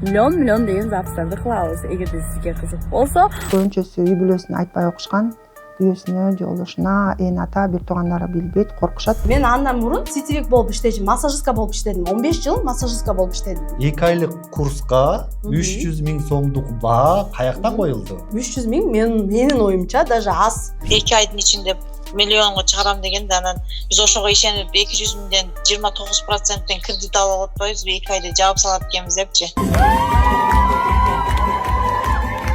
миллион деген запустарды кылабыз. Эгерде сизге кызык болсо, Көбүнчөсү үй бүлөсүнө айтпай окушкан, күйөөсүнө, жолдошуна, эне ата, бир туугандары билбейт, коркушат. Мен андан мурун сетевик болуп иштечүм, массажистка болуп иштедим. 15 жыл массажистка болуп иштедим. 2 айлык курска 300 миң сомдук баа каяктан коюлду? 300 миң менин оюмча даже аз. 2 айдын ичинде миллионго чыгарам дегенде анан биз ошого ишенип 200 миңден 29% кредит алып атпайбызбы, 2 айда жаап салат экенбиз депчи.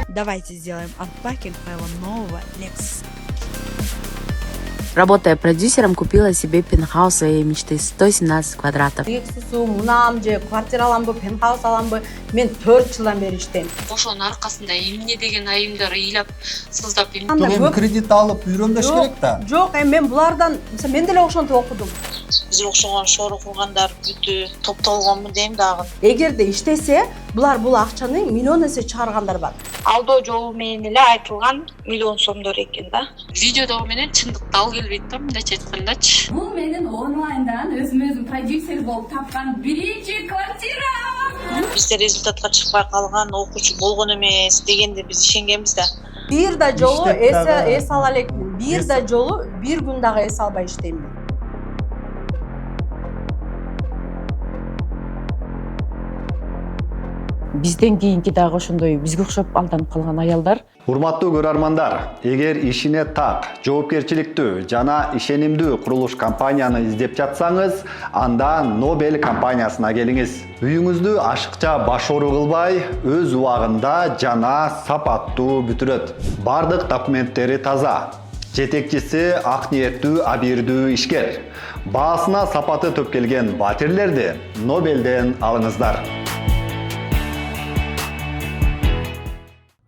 Давайте сделаем анпакинг моего нового Lexus. работая продюсером, купила себе пентхаус своей мечты 117 квадратов. Lexus'u, мунам же квартира аламбы, пентхаус аламбы, мен 4 жылдан бери иштейм. Ошонун аркасында эмне деген айымдар ыйлап, сыздап Эми кредит алып үйрөнбөш керек да. Жок, мен булардан, мен деле ошентип окудум. Биз окшогон шору кургандар бүтү топтолгонму дейм дагы. Эгерде иштесе, булар бул акчаны миллион эсе чыгаргандар бар. Алдоо жолу менен эле айтылган миллион сомдор экен да. видеодо менен чындыкты ал келбейт да, мындайча айткандачы. Бул менин онлайндан өзүм продюсер болуп тапкан биринчи квартира. Бизде результатка чыкпай калган окуучу болгон эмес дегенде биз ишенгенбиз да. Бир да жолу Иштеп дагы. эс ала элекмин. Бир да жолу бир күн дагы эс албай иштейм. Бизден кийинки дагы ошондой бизге окшоп алданып калган аялдар. Урматтуу көрөрмандар, эгер ишине так, жоопкерчиликтүү жана ишенимдүү курулуш компанияны издеп жатсаңыз, анда Nobel компаниясына келиңиз. Үйүңүздү ашыкча башору кылбай, өз убагында жана сапаттуу бүтүрөт. Бардык документтери таза. Жетекчиси ак ниеттүү, абийирдүү ишкер. Баасына сапаты төп келген батирлерди Nobelден алыңыздар.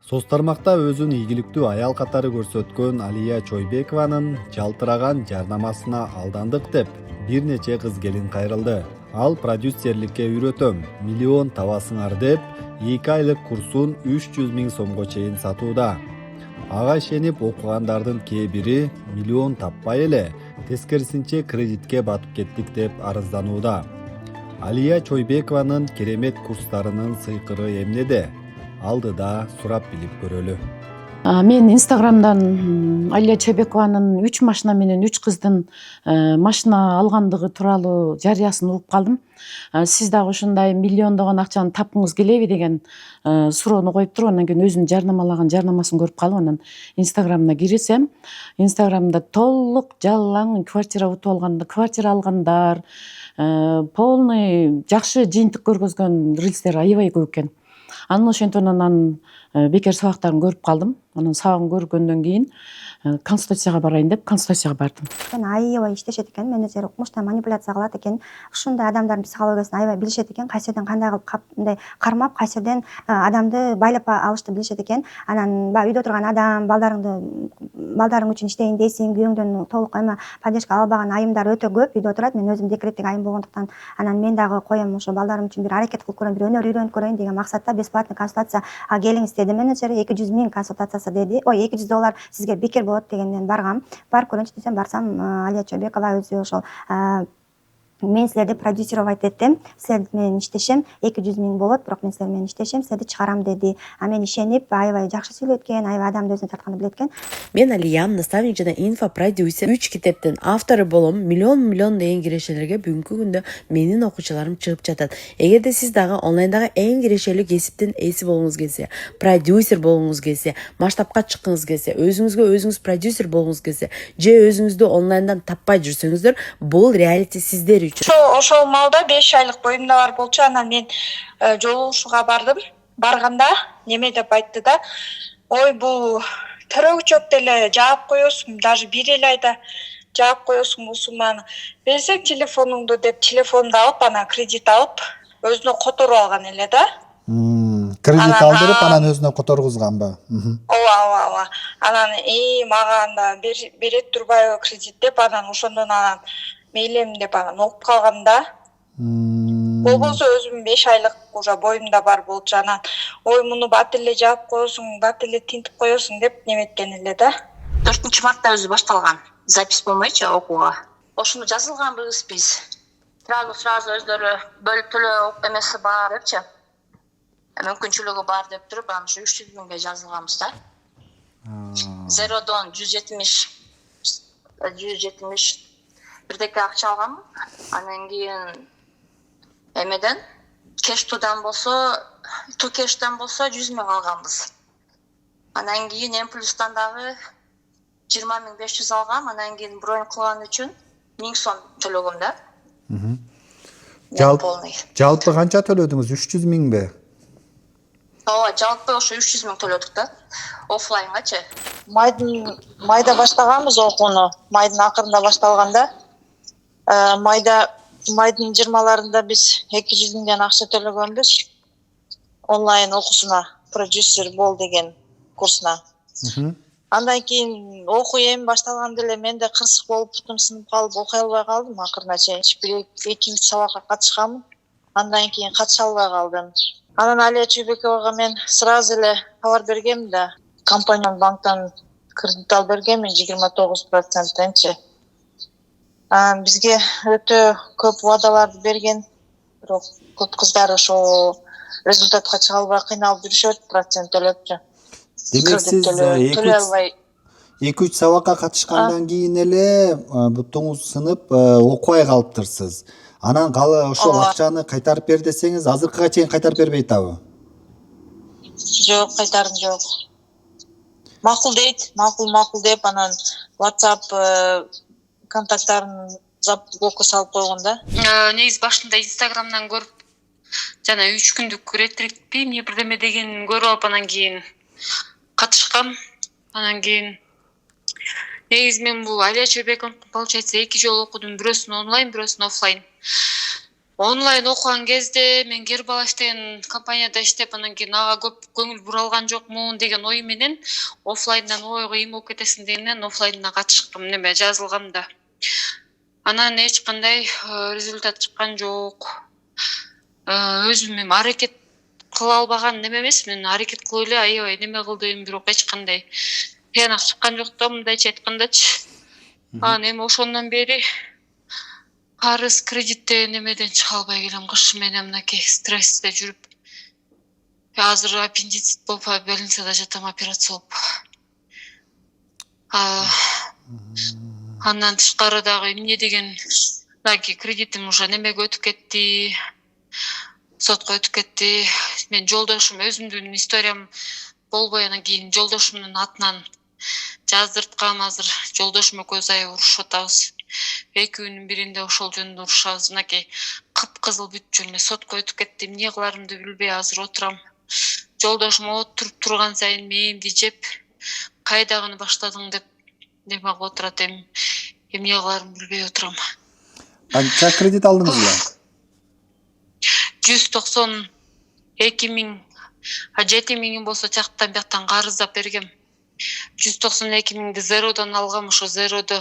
Соц тармакта өзүн ийгиликтүү аял катары көрсөткөн Алия Чойбекованын жалтыраган жарнамасына алдандык деп бир нече кыз келин кайрылды. Ал продюсерликке үйрөтөм, миллион табасыңар деп 2 айлык курсун 300 миң сомго чейин сатууда. Ага ишенип окугандардын кээ бири миллион таппай эле, тескерисинче кредитке батып кеттик деп арызданууда. Алия Чойбекованын керемет курстарынын сыйкыры эмнеде? Алдыда сурап билип көрөлү. Мен Инстаграмдан Алия Чойбекованын 3 машина менен 3 кыздын машина алгандыгы тууралуу жарыясын угуп калдым. Сиз дагы ушундай миллиондогон акчаны тапкыңыз келеби деген суроону коюп туруп, андан кийин өзүнүн жарнамалаган жарнамасын көрүп калып, анан Инстаграмына кирсем, Инстаграмда толук жалаң квартира утуп алгандар, квартира алгандар, полный жакшы жыйынтык көргөзгөн рилстер аябай көп экен. Анан ошентип анан бекер сабактарын көрүп калдым. Анан сабагын көргөндөн кийин консультацияга барайын деп консультацияга бардым. Аябай иштешет экен, менеджер укмуштан манипуляция кылат экен. Ушундай адамдардын психологиясын аябай билишет экен, кайсы жерден кандай кылып мындай кармап, кайсы жерден адамды байлап алышты билишет экен. Анан баягы үйдө турган адам, балдарың үчүн иштейин дейсиң, күйөөңдөн толук эме поддержка албаган айымдар өтө көп үйдө турат. Мен өзүм декреттик айым болгондуктан, анан мен дагы коем ошо балдарым үчүн бир аракет кылып көрөйүн, бир өнөр үйрөнүп көрөйүн деген максатта бесплатный консультация келиңиз деди менеджер. 200 миң консультациясы деди. Ой, $200 сизге бекер болот дегенден баргам. Барып көрөйүнчү десем, барсам Алия Чойбекова өзү ошол мен силерди продюсировать эттим, силер менен иштешем, 200 миң болот, бирок мен силер менен иштешем, силерди чыгарам деди. Мен ишенип, аябай жакшы сүйлөйт экен, аябай адамды өзүнө тартканды билет экен. Мен Алиям, наставник жана инфопродюсер, 3 китептин автору болом. Миллион деген кирешелерге бүгүнкү күндө менин окуучуларым чыгып жатат. Эгерде сиз дагы онлайндагы эң кирешелүү кесиптин ээси болгуңуз келсе, продюсер болгуңуз келсе, масштабка чыккыңыз келсе, өзүңүз продюсер болгуңуз келсе, же өзүңүздү онлайндан таппай жүрсөңүздөр, бул реалити сиздер үчүн. Ошол маалда 5 айлык боюмда бар болчу, анан мен жолугушууга бардым. Барганда неме деп айтты да, ой бул төрөгүчөк деле жаап коесуң, даже 1 айда жаап коесуң бул сумманы. Берсең телефонуңду деп телефонду алып, анан кредит алып, өзүнө которуп алган эле да. Кредит алдырып, анан өзүнө которгузганбы? Ооба. Анан мага анда берет турбайбы кредит деп, анан ошондон анан мейлем деп анан окуп калганда. Болбосо өзүм 5 айлык уже боюмда бар болчу, анан ой муну бат эле жаап коесуң, бат эле тинтип коесуң деп неметкен эле да. 4-мартта өзү башталган. Запись болмойчу окууга. Ошону жазылганбыз биз. Сразу өздөрү бөлүп төлөө эмеси бар депчи. мүмкүнчүлүгү бар деп туруп анан ушу 300 миңге жазылганбыз да. Зеродон 170 бирдеке акча алганмын. Анан кийин эмеден кештудан болсо 100 миң алганбыз. Анан кийин М+дан дагы 20.500 алгам. Анан кийин бронь кылган үчүн 1000 сом төлөгөм да. Жалпы канча төлөдүңүз? 300 миңби? Ооба, жалпы ошо 300 миң төлөдүк да. Оффлайнгачы. Майда баштаганбыз окууну. Майдын акырында башталганда. Майдын 20-ларында биз 200 миңден акча төлөгөнбүз. Онлайн окуусуна, продюсер бол деген курсуна. Андан кийин окуу эми башталганда эле мен да кырсык болуп бутум сынып калып окуй албай калдым. Акырына чейин 1-2 сабакка катышканмын. Андан кийин катыша албай калдым. Анан Алия Чойбековага мен сразу эле кабар бергемин да. Компания банктан кредит алып бергемин 29%-тенчи. Бизге өтө көп вадаларды берген, бирок көп кыздар ошо результатка чыга албай кыйналып жүрүшөт, процент төлөпчү. Демек сиз 2-3 сабакка катышкандан кийин эле бутуңуз сынып окубай калыптырсыз. Анан ошол акчаны кайтарып бер десеңиз, азыркыга чейин кайтарып бербей атабы? Жок, кайтардым жок. Макул дейт, макул деп анан WhatsApp контакттарын заблокко салып койгон да. Негизи башында Инстаграмдан көрүп, жана 3 күндүк ретритпи, эмне бирдеме деген көрүп алып, анан кийин катышкам. Анан кийин негизи мен бул Алия Чойбековду получается 2 жолу окудум, бирөөсүн онлайн, бирөөсүн оффлайн. Онлайн окуган кезде мен Гербалаш деген компанияда иштеп, анан кийин ага көп көңүл буралган жокмун деген ой менен оффлайндан ойго эми окуп кетесиң дегенден оффлайндан катышкам, неме жазылгам да. Анан эч кандай результат чыккан жок. Өзүм эми аракет кыла албаган неме эмес, мен аракет кылып эле аябай неме кылдым, бирок эч кандай тыянак чыккан жок да, мындайча айткандачы. Анан эми ошондон бери карыз кредитте немеден чыга албай келем, кыш менен мынакей стрессте жүрүп. Азыр аппендицит болуп, больницада жатам, операция болуп. Андан тышкары дагы эмне деген мынакей кредитим уже немеге өтүп кетти. Сотко өтүп кетти. Мен жолдошум, өзүмдүн историям болбой, анан кийин жолдошумдун атынан жаздырткам. Азыр жолдошум экөөбүз аябай урушуп атабыз. 2 күнүн биринде ошол жөнүндө урушабыз. Мынакей кыпкызыл бүтүп жүрүп сотко өтүп кеттим. Эмне кыларымды билбей азыр отурам. Жолдошум отуруп турган сайын мээримди жеп, кайдагыны баштадың деп неме кылып отурат. Эмне кыларымды билбей отурам. Канча кредит алдыңыз? 192 миң. 7 миңин болсо жактан бияктан карыздап бергем. 192 миңди Зеродон алгам. Ошо Зеродо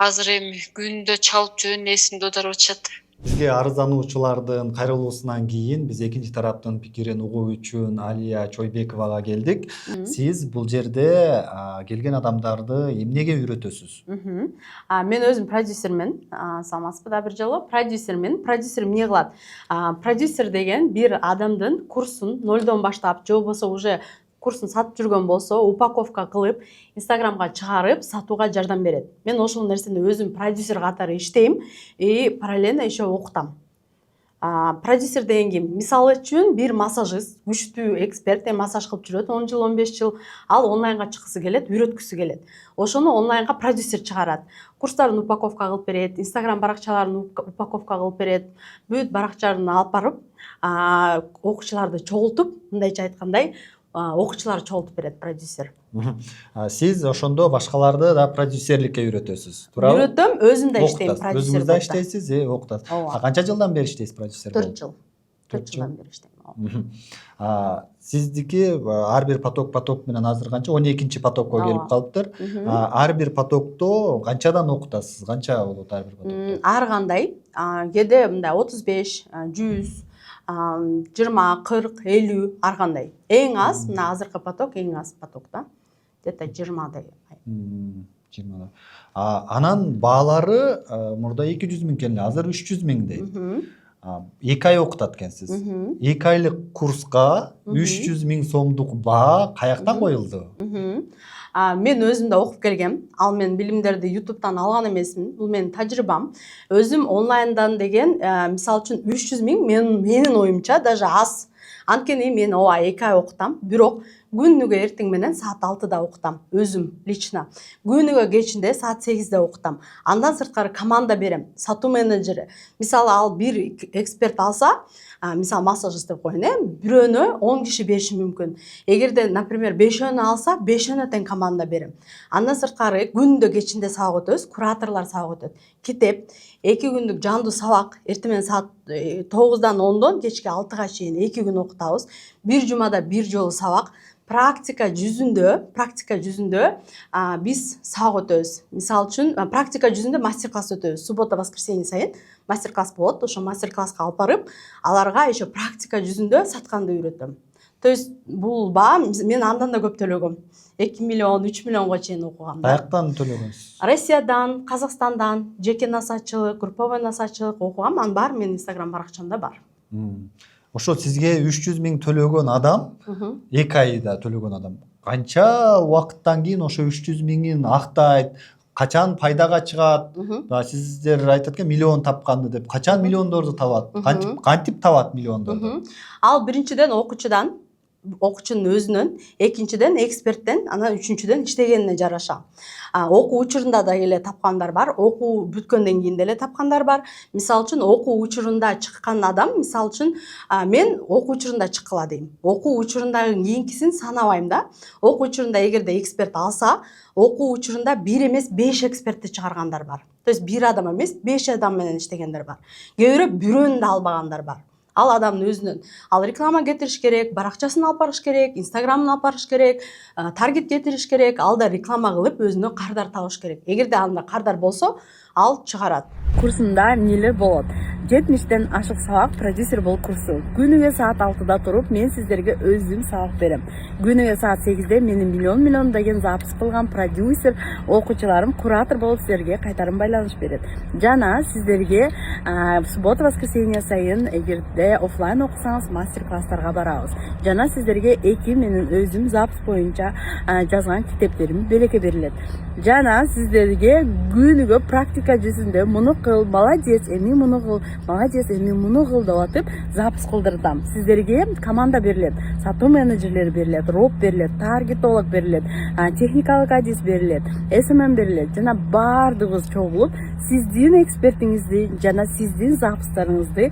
азыр эми күндө чалып жөн эсимде аударып атышат. Бизге арыздануучулардын кайрылуусунан кийин биз экинчи тараптын пикирин угуу үчүн Алия Чойбековага келдик. Сиз бул жерде келген адамдарды эмнеге үйрөтөсүз? Мен өзүм продюсермин. Саламатсызбы да бир жолу? Продюсермин. Продюсер эмне кылат? Продюсер деген бир адамдын курсун нолдон баштап, же болбосо уже курсун сатып жүргөн болсо, упаковка кылып, Инстаграмга чыгарып, сатууга жардам берет. Мен ошол нерсени өзүм продюсер катары иштейм и параллельно еще окутам. Продюсер деген ким? Мисалы үчүн бир массажист, күчтүү эксперт, массаж кылып жүрөт 10 жыл, 15 жыл. Ал онлайнга чыккысы келет, үйрөткүсү келет. Ошону онлайнга продюсер чыгарат. Курстарын упаковка кылып берет, Инстаграм баракчаларын упаковка кылып берет. Бүт баракчаларын алып барып, окуучуларды чогултуп, мындайча айткандай, окуучулар чогултуп берет продюсер. Сиз ошондо башкаларды да продюсерликке үйрөтөсүз, туурабы? Үйрөтөм, өзүм да иштейм продюсер. Өзүңүз да иштейсиз, окутасыз. Канча жылдан бери иштейсиз продюсер? 4 жыл. 4 жылдан бери иштейм. Сиздики ар бир поток менен азыр канча 12-чи потокко келип калыптыр. Ар бир потокто канчадан окутасыз? Канча болот ар бир потокто? Ар кандай, кээде мындай 35, 100, 20, 40, 50 ар кандай. Эң аз, мына азыркы поток эң аз поток да. Где-то 20дай. 20да. Анан баалары мурда 200 миң келди, азыр 300 миңдей. 2 ай окутат экенсиз. 2 айлык курска 300 миң сомдук баа каяктан коюлду? Мен өзім да оқып келгем. Ал мен билимдерди YouTube'дан алган эмесмин. Бул менин тажрыйбам. Өзүм онлайндан деген, мисалы үчүн 300 миң менин оюмча даже аз. Анткени мен ооба 2 ай окутам. Бирок күнүгө эртең менен саат 6-да окутам. Өзүм лично. Күнүгө кечинде саат 8-де окутам. Андан сырткары команда берем. Сатуу менеджери. Мисалы ал бир эксперт алса, мисалы массажист деп коеюн, бирөөнө 10 киши бериши мүмкүн. Эгерде, например, 5өөнө алса, 5өөнө тең команда берем. Андан сырткары күндө кечинде сабак өтөбүз, кураторлор сабак өтөт. Китеп, 2 күндүк жандуу сабак, эртең менен саат 9-дан 10-дон кечки 6-га чейин 2 күн окутабыз. Бир жумада бир жолу сабак. Практика жүзүндө биз сабак өтөбүз. Мисалы үчүн практика жүзүндө мастер-класс өтөбүз. Суббота, воскресенье сайын мастер-класс болот. Ошо мастер-класска алып барып, аларга еще практика жүзүндө сатканды үйрөтөм. То есть бул баа мен андан да көп төлөгөм. 2 миллион, 3 миллионго чейин окугам. Каяктан төлөгөнсүз? Россиядан, Казакстандан, жеке насаатчылык, групповой насаатчылык окугам. Анын баары менин Instagram баракчамда бар. Ошо сизге 300 миң төлөгөн адам, 2 айда төлөгөн адам, канча убакыттан кийин ошо 300 миңин актайт, качан пайдага чыгат? Сиздер айтат экен миллион тапканды деп. Качан миллиондорду табат? Кантип табат миллиондорду? Ал биринчиден окуучунун өзүнөн, экинчиден эксперттен, анан үчүнчүдөн иштегенине жараша. Окуу учурунда да эле тапкандар бар, окуу бүткөндөн кийин деле тапкандар бар. Мисалы үчүн окуу учурунда чыккан адам, мисалы үчүн мен окуу учурунда чыккыла дейм. Окуу учурундагы кийинкисин санабайм да. Окуу учурунда эгерде эксперт алса, окуу учурунда 1 эмес 5 экспертти чыгаргандар бар. То есть 1 адам эмес 5 адам менен иштегендер бар. Кээ бирөө бирөөнү да албагандар бар. Ал адамдын өзүнөн. Ал реклама кетириш керек, баракчасын алып барыш керек, Инстаграмын алып барыш керек, таргет кетириш керек, ал да реклама кылып өзүнө кардар табыш керек. Эгерде анда кардар болсо, ал чыгарат. Курсумда эмнелер болот? 70тен ашык сабак продюсер болуп курсу. Күнүгө саат 6-да туруп, мен сиздерге өзүм сабак берем. Күнүгө саат 8-де менин миллион деген запись кылган продюсер окуучуларым куратор болуп сиздерге кайтарым байланыш берет. Жана сиздерге суббота, воскресенье сайын эгерде офлайн окусаңыз мастер-класстарга барабыз. Жана сиздерге 2 менин өзүм запись боюнча жазган китептерим белекке берилет. Жана сиздерге күнүгө практика жүзүндө муну кыл, молодец, эми муну кыл, молодец, эми муну кыл деп атып запись кылдырдым. Сиздерге команда берилет, сатуу менеджерлери берилет, роб берилет, таргетолог берилет, техникалык адис берилет, SMM берилет. Жана баардыгыбыз чогулуп сиздин экспертиңизди жана сиздин запустарыңызды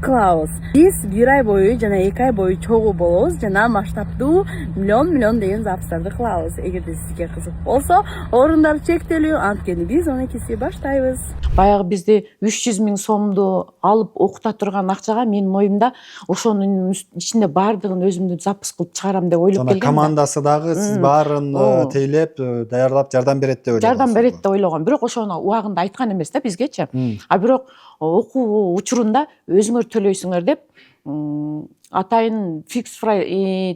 кылабыз. Биз 1 ай бою жана 2 ай бою чогуу болобуз жана масштабдуу миллион деген запустарды кылабыз. Эгерде сизге кызык болсо, орундар чектелүү, анткени биз 12-си баштайбыз. Баягы бизди 300 миң сомду алып окута турган акчага менин оюмда ошонун ичинде баардыгын өзүмдүн запись кылып чыгарам деп ойлоп келгем. Командасы дагы сиз баарын тейлеп, даярдап жардам берет деп ойлогонсуз. Жардам берет деп ойлогом. Бирок ошону убагында айткан эмес да бизгечи. Бирок окуу учурунда өзүңөр төлөйсүңөр деп атайын фикс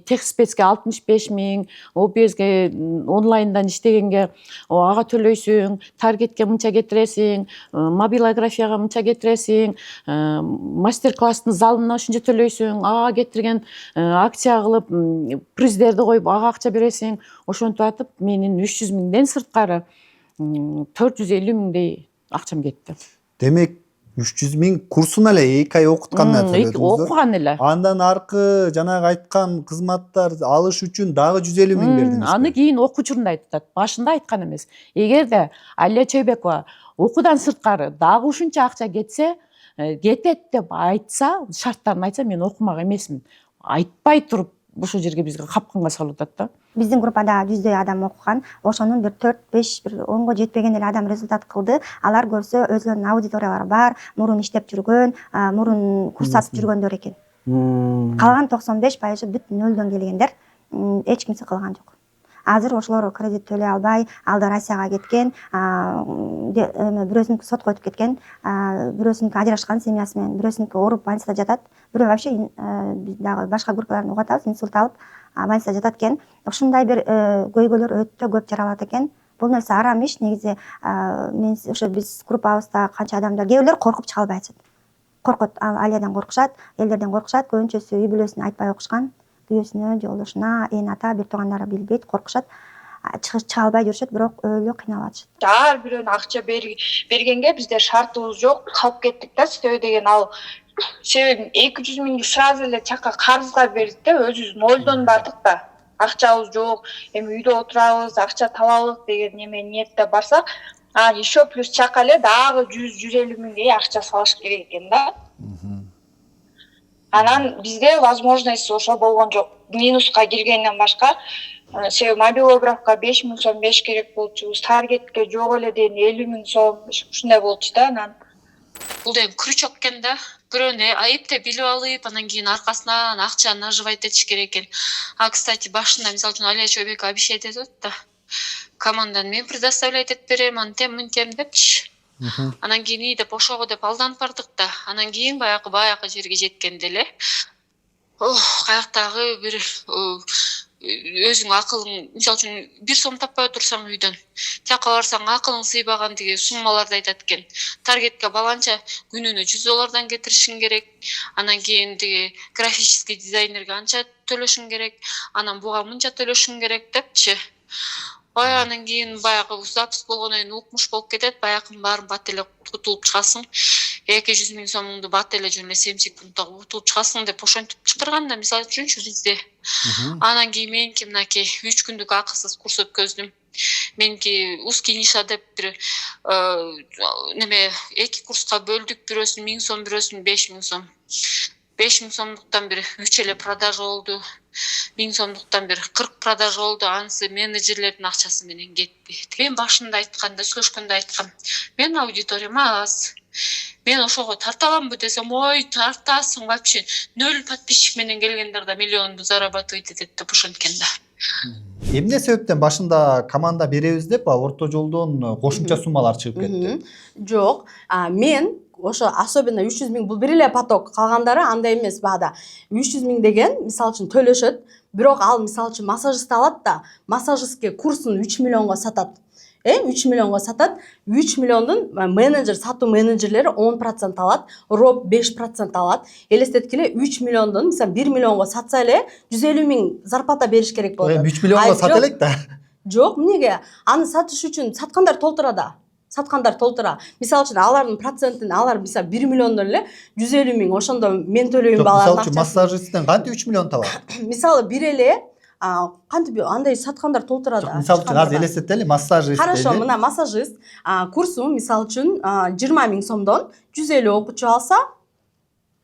техспецке 65 миң, OBS'ге онлайндан иштегенге ага төлөйсүң, таргетке мынча кетиресиң, мобилографияга мынча кетиресиң, мастер-класстын залына ушунча төлөйсүң, ага кетирген акция кылып, приздерди коюп ага акча бересиң. Ошентип атып, менин 300 миңден сырткары 450 миңдей акчам кетти. Демек 300 миң курсун эле 2 ай окуткандан төлөдүңүз. Окуган эле. Андан аркы жанагы айткан кызматтар алыш үчүн дагы 150 миң бердиңиз. Аны кийин окуу учурунда айтат. Башында айткан эмес. Эгерде Алия Чойбекова окуудан сырткары дагы ушунча акча кетсе, кетет деп айтса, шарттарын айтса, мен окумак эмесмин. Айтпай туруп ушул жерге бизге капканга салып атат да. Биздин группада 100дөй адам окуган, ошонун бир 4-5 бир 10го жетпеген эле адам результат кылды. Алар көрсө өзлөрүнүн аудиториялары бар, мурун иштеп жүргөн, мурун курс сатып жүргөндөр экен. Калган 95% бүт нөлдөн келгендер, эч кимсе кылган жок. Азыр ошолор кредит төлөй албай, алда Россияга кеткен, бирөөсүнүкү сотко өтүп кеткен, бирөөсүнүкү ажырашкан семьясы менен, бирөөсүнүкү ооруп больницада жатат. Бирөө вообще биз дагы башка группалардан угатабыз, инсульт алып больницада жатат экен. Ушундай бир көйгөйлөр өтө көп жаралат экен. Бул нерсе арам иш. Негизи мен ошо биз группабызда канча адамдар, кээ бирлер коркуп чыга албай атышат. коркот, ал Алиядан коркушат, элдерден коркушат. Көбүнчөсү үй бүлөсүнө айтпай окушкан, күйөөсүнө, жолдошуна, эне ата, бир туугандары билбейт, коркушат. Чыга албай жүрүшөт, бирок өлө кыйналып атышат. Ар бирөөнүн акча бергенге бизде шартыбыз жок, калып кеттик да. Себеби деген ал себеби 200 миңди сразу эле чакка карызга бердик да, өзүбүз нолдон бардык да. Акчабыз жок, эми үйдө отурабыз, акча табалык деген ниетте барсак, еще плюс чакка эле дагы 100-150 миңдей акча салыш керек экен да. Анан бизде возможность ошо болгон жок. Минуска киргенден башка, себеби мобилографка 5 миң сом бериш керек болчубуз, таргетке жок эле дейин 50 миң сом ушундай болчу да. Анан бул эми крючок экен да. Бирөөнү айыптеп билип алып, анан кийин аркасынан акча наживать этиш керек экен. Кстати, башында мисалы үчүн Алия Чойбекова обещать этип атат да. Команданы мен предоставлять этип берем, антем мынтем депчи. Анан кийин ии деп ошого деп алданып бардык да. Анан кийин баягы жерге жеткенде эле каяктагы бир өзүң акылың, мисалы үчүн 1 сом таппай отурсаң үйдөн, тияка барсаң акылың сыйбаган деген суммаларды айтат экен. Таргетке баланча күнүнө $100 кетиришиң керек. Анан кийин тиги графический дизайнерге анча төлөшүң керек. Анан буга мынча төлөшүң керек депчи. Анан кийин баягы запись болгондон кийин укмуш болуп кетет. Баягынын баарын бат эле утулуп чыгасың. 200 миң сомуңду бат эле жөн эле 7 секундда утулуп чыгасың деп ошентип чакырган да, мисалы үчүнчү бизде. Анан кийин меники мынакей 3 күндүк акысыз курс өткөздүм. Меники узкий ниша деп бир неме 2 курска бөлдүк, бирөөсүн 1000 сом, бирөөсүн 5000 сом. 5000 сомдуктан бир 3 эле продажа болду. 1000 сомдуктан бир 40 продажа болду. Анысы менеджерлердин акчасы менен кетти. Мен башында айтканда, сүйлөшкөндө айткам. Мен аудиториям аз. Мен ошого тарта аламбы десем, ой, тартасың вообще. 0 подписчик менен келгендер да миллионду зарабатывать этет деп ошенткен да. Эмне себептен башында команда беребиз деп орто жолдон кошумча суммалар чыгып кетти? Жок, мен ошо особенно 300 миң бул бир эле поток, калгандары андай эмес баада. 300 миң деген мисалы үчүн төлөшөт, бирок ал мисалы үчүн массажист алат да, массажистке курсун 3 миллионго сатат. 3 миллионго сатат, 3 миллиондун менеджер, сатуу менеджерлери 10% алат, роб 5% алат. Элестеткиле 3 миллиондун, мисалы 1 миллионго сатса эле 150 миң зарплата бериш керек болот. 3 миллионго сат элек да. Жок, эмнеге? Аны сатыш үчүн саткандар толтура да. Мисалы үчүн алардын процентин алар мисалы 1 миллиондон эле 150 миң ошондо мен төлөйм балалардын акчасын. Мисалы үчүн массажисттен кантип 3 миллион табат? Мисалы бир эле кантип андай саткандар толтура да. Мисалы үчүн азыр элестетели, массажист. Хорошо, мына массажист курсу мисалы үчүн 20 миң сомдон 150 окуучу алса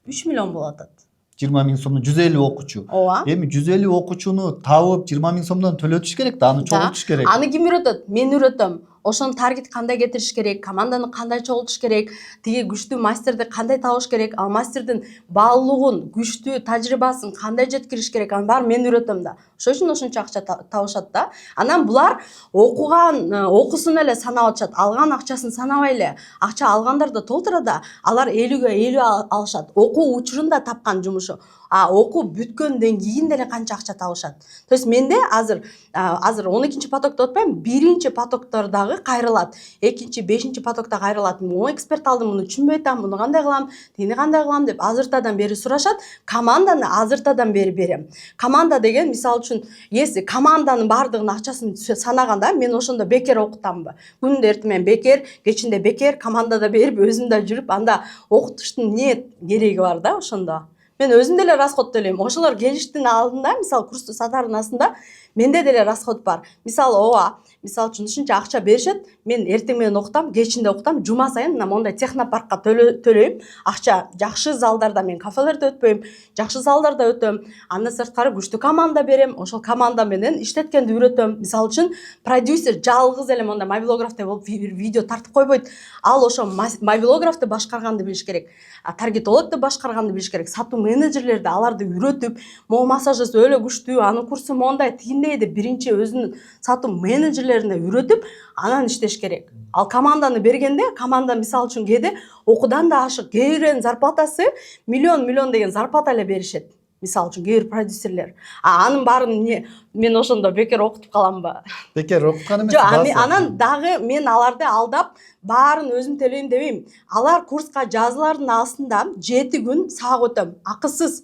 3 миллион болот атат. 20 миң сомдон 150 окуучу. Эми 150 окуучуну табып 20 миң сомдон төлөтүш керек да, аны чогултуш керек. Аны ким үйрөтөт? Мен үйрөтөм. Ошонун таргет кандай кетириш керек, команданы кандай чогултуш керек, тиги күчтүү мастерди кандай табыш керек, ал мастердин баалуулугун, күчтүү тажрыйбасын кандай жеткириш керек, аны баарын мен үйрөтөм да. Ошон үчүн ошончо акча табышат да. Анан булар окуган окуусун эле санап атышат, алган акчасын санабай эле. Акча алгандар да толтура да, алар 50ге 50 алышат. Окуу учурунда тапкан жумушу. Окуу бүткөндөн кийин деле канча акча табышат. То есть менде азыр 12-чи потокто отпайм, 1-чи потоктордагы кайрылат. 2-чи, 5-чи потокто кайрылат. Муну эксперт алдым, муну түшүнбөй атам, муну кандай кылам, тини кандай кылам деп азыртадан бери сурашат. Команданы азыртадан бери берем. Команда деген мисалы үчүн, если команданын бардыгынын акчасын санаганда мен ошондо бекер окутамбы? Күндү эртемен бекер, кечинде бекер, командада берип, өзүм да жүрүп, анда окутуштун эмне кереги бар да ошондо. Мен өзүм деле расход төлөйм. Ошолор келиштин алдында, мисалы курсту сатардын астында менде деле расход бар. Мисалы мисалы үчүн ушунча акча беришет, мен эртең менен окутам, кечинде окутам, жума сайын мына мондай технопаркка төлөйм. Акча жакшы залдарда, мен кафелерде өтпөйм, жакшы залдарда өтөм. Андан сырткары күчтүү команда берем, ошол команда менен иштеткенди үйрөтөм. Мисалы үчүн продюсер жалгыз эле мондай мобилографта болуп видео тартып койбойт. Ал ошо мобилографты башкарганды билиш керек. Таргетологду башкарганды билиш керек. Сатуу менеджерлерди аларды үйрөтүп, могу массажист өлө күчтүү, анын курсу мондай тигиндей деп биринчи өзүнүн сатуу менеджерлерине үйрөтүп, анан иштеш керек. Ал команданы бергенде, команда мисалы үчүн кээде окуудан да ашык, кээ бирөөнүн зарплатасы миллион деген зарплата эле беришет. мисалы үчүн кээ бир продюсерлер. Анын баарын мен ошондо бекер окутуп каламбы? Бекер окуткан эмес. Жок, анан дагы мен аларды алдап баарын өзүм төлөйм дебейм. Алар курска жазылардын астында 7 күн сабак өтөм, акысыз.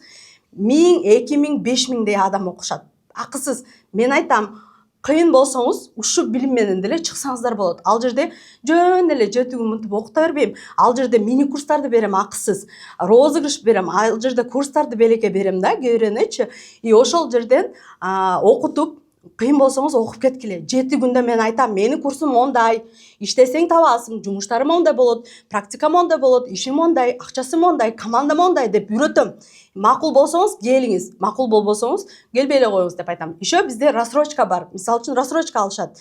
1000, 2000, 5000 адам окушат. Акысыз. Мен айтам, кыйын болсоңуз ушу билим менен деле чыксаңыздар болот. Ал жерде жөн эле 7 күн мынтип окута бербейм. Ал жерде мини курстарды берем акысыз. Розыгрыш берем. Ал жерде курстарды белекке берем да, көрөнөчү. И ошол жерден окутуп, кыйын болсоңуз окуп кеткиле. 7 күндө мен айтам, менин курсум мондай, иштесең табасың, жумуштарым мондай болот, практикам мондай болот, ишим мондай, акчасы мондай, команда мондай деп үйрөтөм. Макул болсоңуз келиңиз, макул болбосоңуз келбей эле коюңуз деп айтам. Еще бизде рассрочка бар. Мисалы үчүн рассрочка алышат.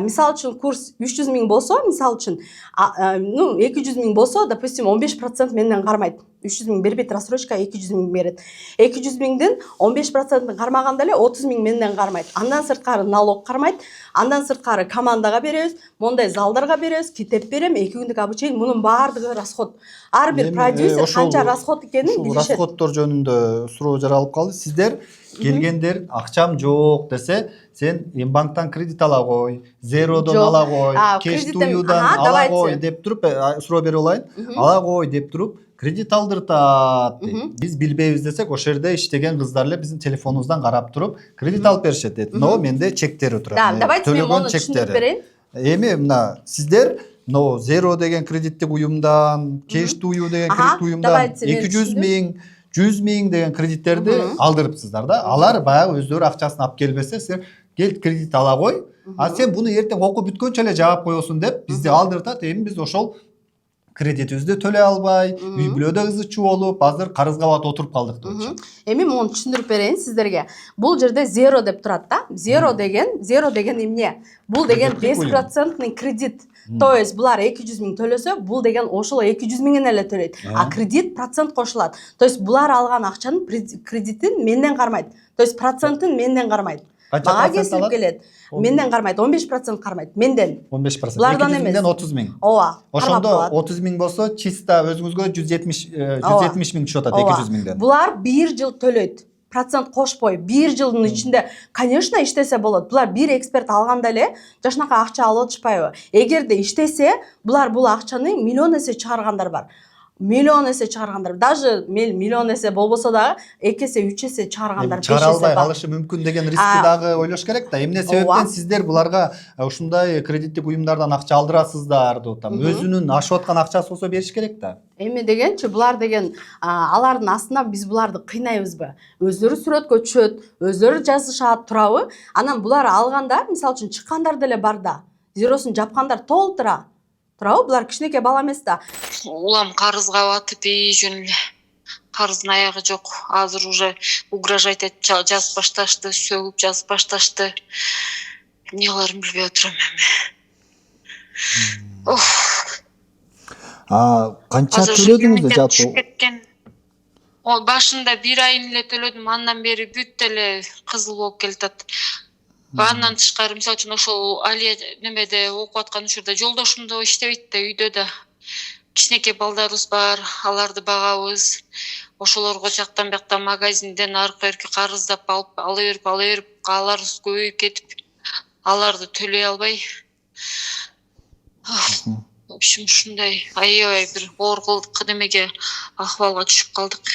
Мисалы үчүн курс 300 000 болсо, мисалы үчүн 200 000 болсо, допустим, 15% менден кармайт. 300 000 бербейт, рассрочка 200 000 берет. 200 000ден 15% кармаганда эле 30 000 менден кармайт. Андан сырткары налог кармайт. Андан сырткары командага беребиз, мондай залдарга беребиз, китеп берем, 2 күндүк обучение, мунун баардыгы расход. Ар бир продюсер канча расход экенин билишет. Расходдор жөнүндө суроо жаралып калды. Сиздер келгендер акчам жок десе, сен Мбанктан кредит ала кой, Зеродон ала кой, Кештуюдан ала кой деп туруп суроо берип алайын. Ала кой деп туруп кредит алдыртат. Биз билбейбиз десек, ошол жерде иштеген кыздар эле биздин телефонубуздан карап туруп кредит алып беришет дейт. Но менде чектери турат. Да, давайте мен мону түшүндүрүп берейин. Эми мына сиздер Zero деген кредиттик уюмдан, Кештую деген кредиттик уюмдан 200 000, 100 000 деген кредиттерди алдырыпсыздар да. Алар баягы өздөрү акчасын алып келбесе, сен кел кредит ала кой. А сен буну эртең окуп бүткөнчө эле жаап коесуң деп бизди алдыртат. Эми биз ошол кредитибизди төлөй албай, үй бүлөдө ызы чуу болуп, азыр карызга батып отуруп калдык деп. Эми муну түшүндүрүп берейин сиздерге. Бул жерде Zero деп турат да. Zero деген эмне? Бул деген 5% кредит. То есть булар 200 000 төлөсө, бул деген ошол 200 000 эле төлөйт. А кредит процент кошулат. То есть булар алган акчанын кредитин менден кармайт. То есть процентин менден кармайт. Бага кесилип келет. Менден кармайт, 15% кармайт. Менден. 15%. Булардан эмес. 30 000. Ооба. Ошондо 30 000 болсо, чисто өзүңүзгө 170 000 түшүп атат 200 000ден. Булар 1 жыл төлөйт. Процент кошпой, 1 жылдын ичинде, конечно, иштесе болот. Булар бир эксперт алганда эле жашнака акча алып атышпайбы? Эгерде иштесе, булар бул акчаны миллион эсе чыгаргандар бар. Миллион эсе чыгаргандар. Даже миллион эсе болбосо дагы 2 эсе, 3 эсе чыгаргандар, 5 эсе бар. Чыгара албай калышы мүмкүн деген рискти дагы ойлош керек да. Эмне себептен сиздер буларга ушундай кредиттик уюмдардан акча алдырасыздар деп атам. Өзүнүн ашып аткан акчасы болсо бериш керек да. Эми дегенчи, булар деген алардын астына биз буларды кыйнайбызбы? Өздөрү сүрөткө түшөт, өздөрү жазышат, турабы? Анан булар алганда, мисалы үчүн чыккандар деле бар да. Зеросун жапкандар толтура. Турабы? Булар кичинекей бала эмес да. Улам карызга батып жөн эле. Карыздын аягы жок. Азыр уже угрожать этип жазып башташты, сөгүп жазып башташты. Эмне кыларын билбей отурам эми. Канча төлөдүңүз жалпы? Ол башында 1 айын эле төлөдүм, андан бери бүт эле кызыл болуп келатат. Андан тышкары, мисалы үчүн ошол Алия немеде окуп аткан учурда жолдошум да иштебейт да, үйдө да. Кичинекей балдарыбыз бар, аларды багабыз. Ошолорго жактан бияктан магазинден аркы берки карыздап ала берип, аларыбыз көбөйүп кетип, аларды төлөй албай. В общем, ушундай аябай бир оор кыдемеге акыбалга түшүп калдык.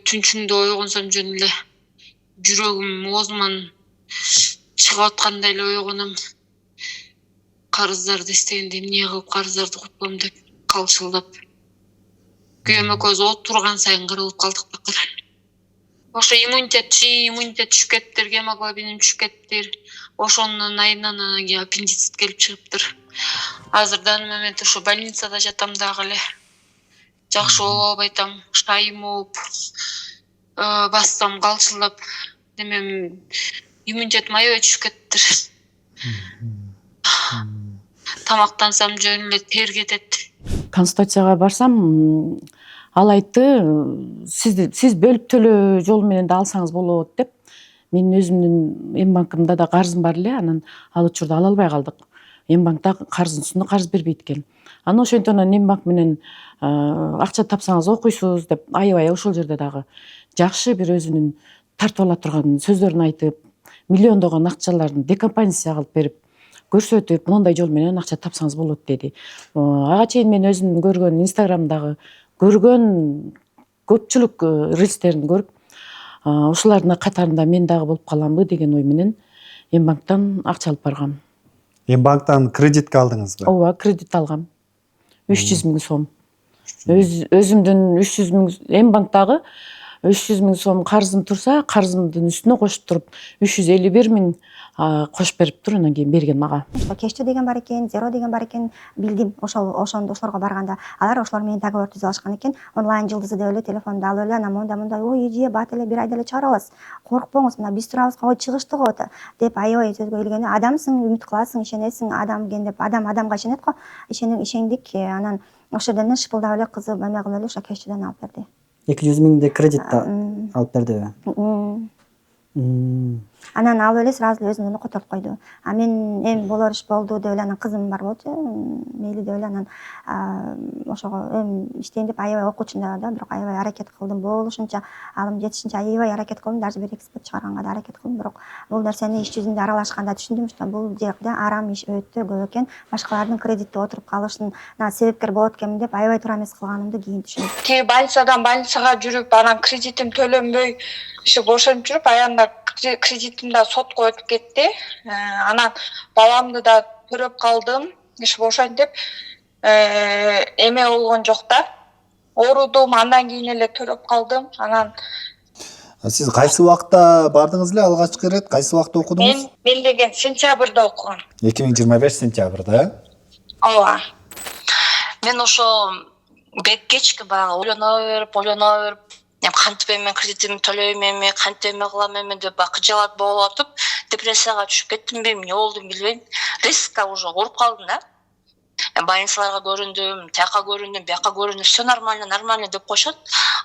Түнчүндө ойгонсом жөн эле жүрөгүм оозуман чыгып аткандай эле ойгоном. Карыздарды эстегенде эмне кылып карыздарды кутулам деп калчылдап. Күйөөм экөөбүз отурган сайын кырылып калдык бакыр. Ошо иммунитет түшүп кетиптир, гемоглобиним түшүп кетиптир. Ошонун айынан анан кийин аппендицит келип чыгыптыр. Азыр данный момент ошо больницада жатам дагы эле. Жакшы болуп албай атам, шайымып, бассам калчылдап, демем иммунитетим аябай түшүп кетиптир. Тамактансам жөн эле тер кетет. Консультацияга барсам, ал айтты, сиз бөлүп төлөө жолу менен да алсаңыз болот деп. Мен өзүмдүн Мбанкымда да карызым бар эле, анан ал учурда ала албай калдык. Эмбанкта карызын карыз бербейт экен. Аны ошентип анан Эмбанк менен акча тапсаңыз окуйсуз деп аябай ошол жерде дагы жакшы бир өзүнүн тартып ала турган сөздөрүн айтып, миллиондогон акчаларын декомпозиция кылып берип, көрсөтүп, мондай жол менен акча тапсаңыз болот деди. Ага чейин мен өзүм көргөн Инстаграмдагы көргөн көпчүлүк рилстерин көрүп, ушулардын катарында мен дагы болуп каламбы деген ой менен Эмбанктан акча алып баргам. Эмбанктан кредитке алдыңызбы? Ооба, кредит алгам. 300 000 сом. Өзүмдүн 300 000, Эмбанктагы 300 000 сом карызым турса, карызымдын үстүнө кошуп туруп 351 000 кошуп бериптир, анан кийин берген мага. Кешчи деген бар экен, зеро деген бар экен, билдим. Ошолорго барганда алар ошолор менен договор түзүп алышкан экен. Онлайн жылдызы деп эле телефонду алып эле, анан мондай ой эже бат эле бир айда эле чыгара аласыз. Коркпоңуз, мына биз турабыз, ой чыгыштык ото деп аябай сөзгө келгенде, адамсың, үмүт кыласың, ишенесиң, адам экен деп адамга ишенет го. Ишендик, анан ошол жерден шыпылдап эле кызы эме кылып эле ошо кешчиден алып берди. 200 000 кредит алып бердиби? Анан алып эле сразу эле өзүнүн которуп койду. Мен эми болор иш болду деп эле, анан кызым бар болчу, мейли деп эле, анан ошого эми иштейин деп аябай окуучумда да, бирок аябай аракет кылдым. Болушунча алым жетишинче аябай аракет кылдым, даже бир эксперт чыгарганга да аракет кылдым, бирок бул нерсени иш жүзүндө аралашканда түшүндүм, что бул жерде арам иш өтө көп экен. Башкалардын кредитте отуруп калышына себепкер болот экенмин деп аябай туура эмес кылганымды кийин түшүндүм. Тиги больницадан больницага жүрүп, анан кредитим төлөнбөй иши бошонуп жүрүп, аягында кредитим да сотко өтүп кетти. Анан баламды да төрөп калдым, иши бошойт деп. Эме болгон жок да. Оорудум, андан кийин эле төрөп калдым. Анан Сиз кайсы убакта бардыңыз эле алгачкы ирет? Кайсы убакта окудуңуз? мен деген сентябрда окугам. 2025 сентябрда, Ооба. Мен ошо кечки баягы ойлоно берип, кантип эми кредитимди төлөйм эми, кантип эме кылам эми деп кыжалат болуп атып, депрессияга түшүп кеттимби, эмне болду билбейм. Резко уже ооруп калдым да. Больницаларга көрүндүм, тияка көрүндүм, бияка көрүндүм, все нормально деп коюшат.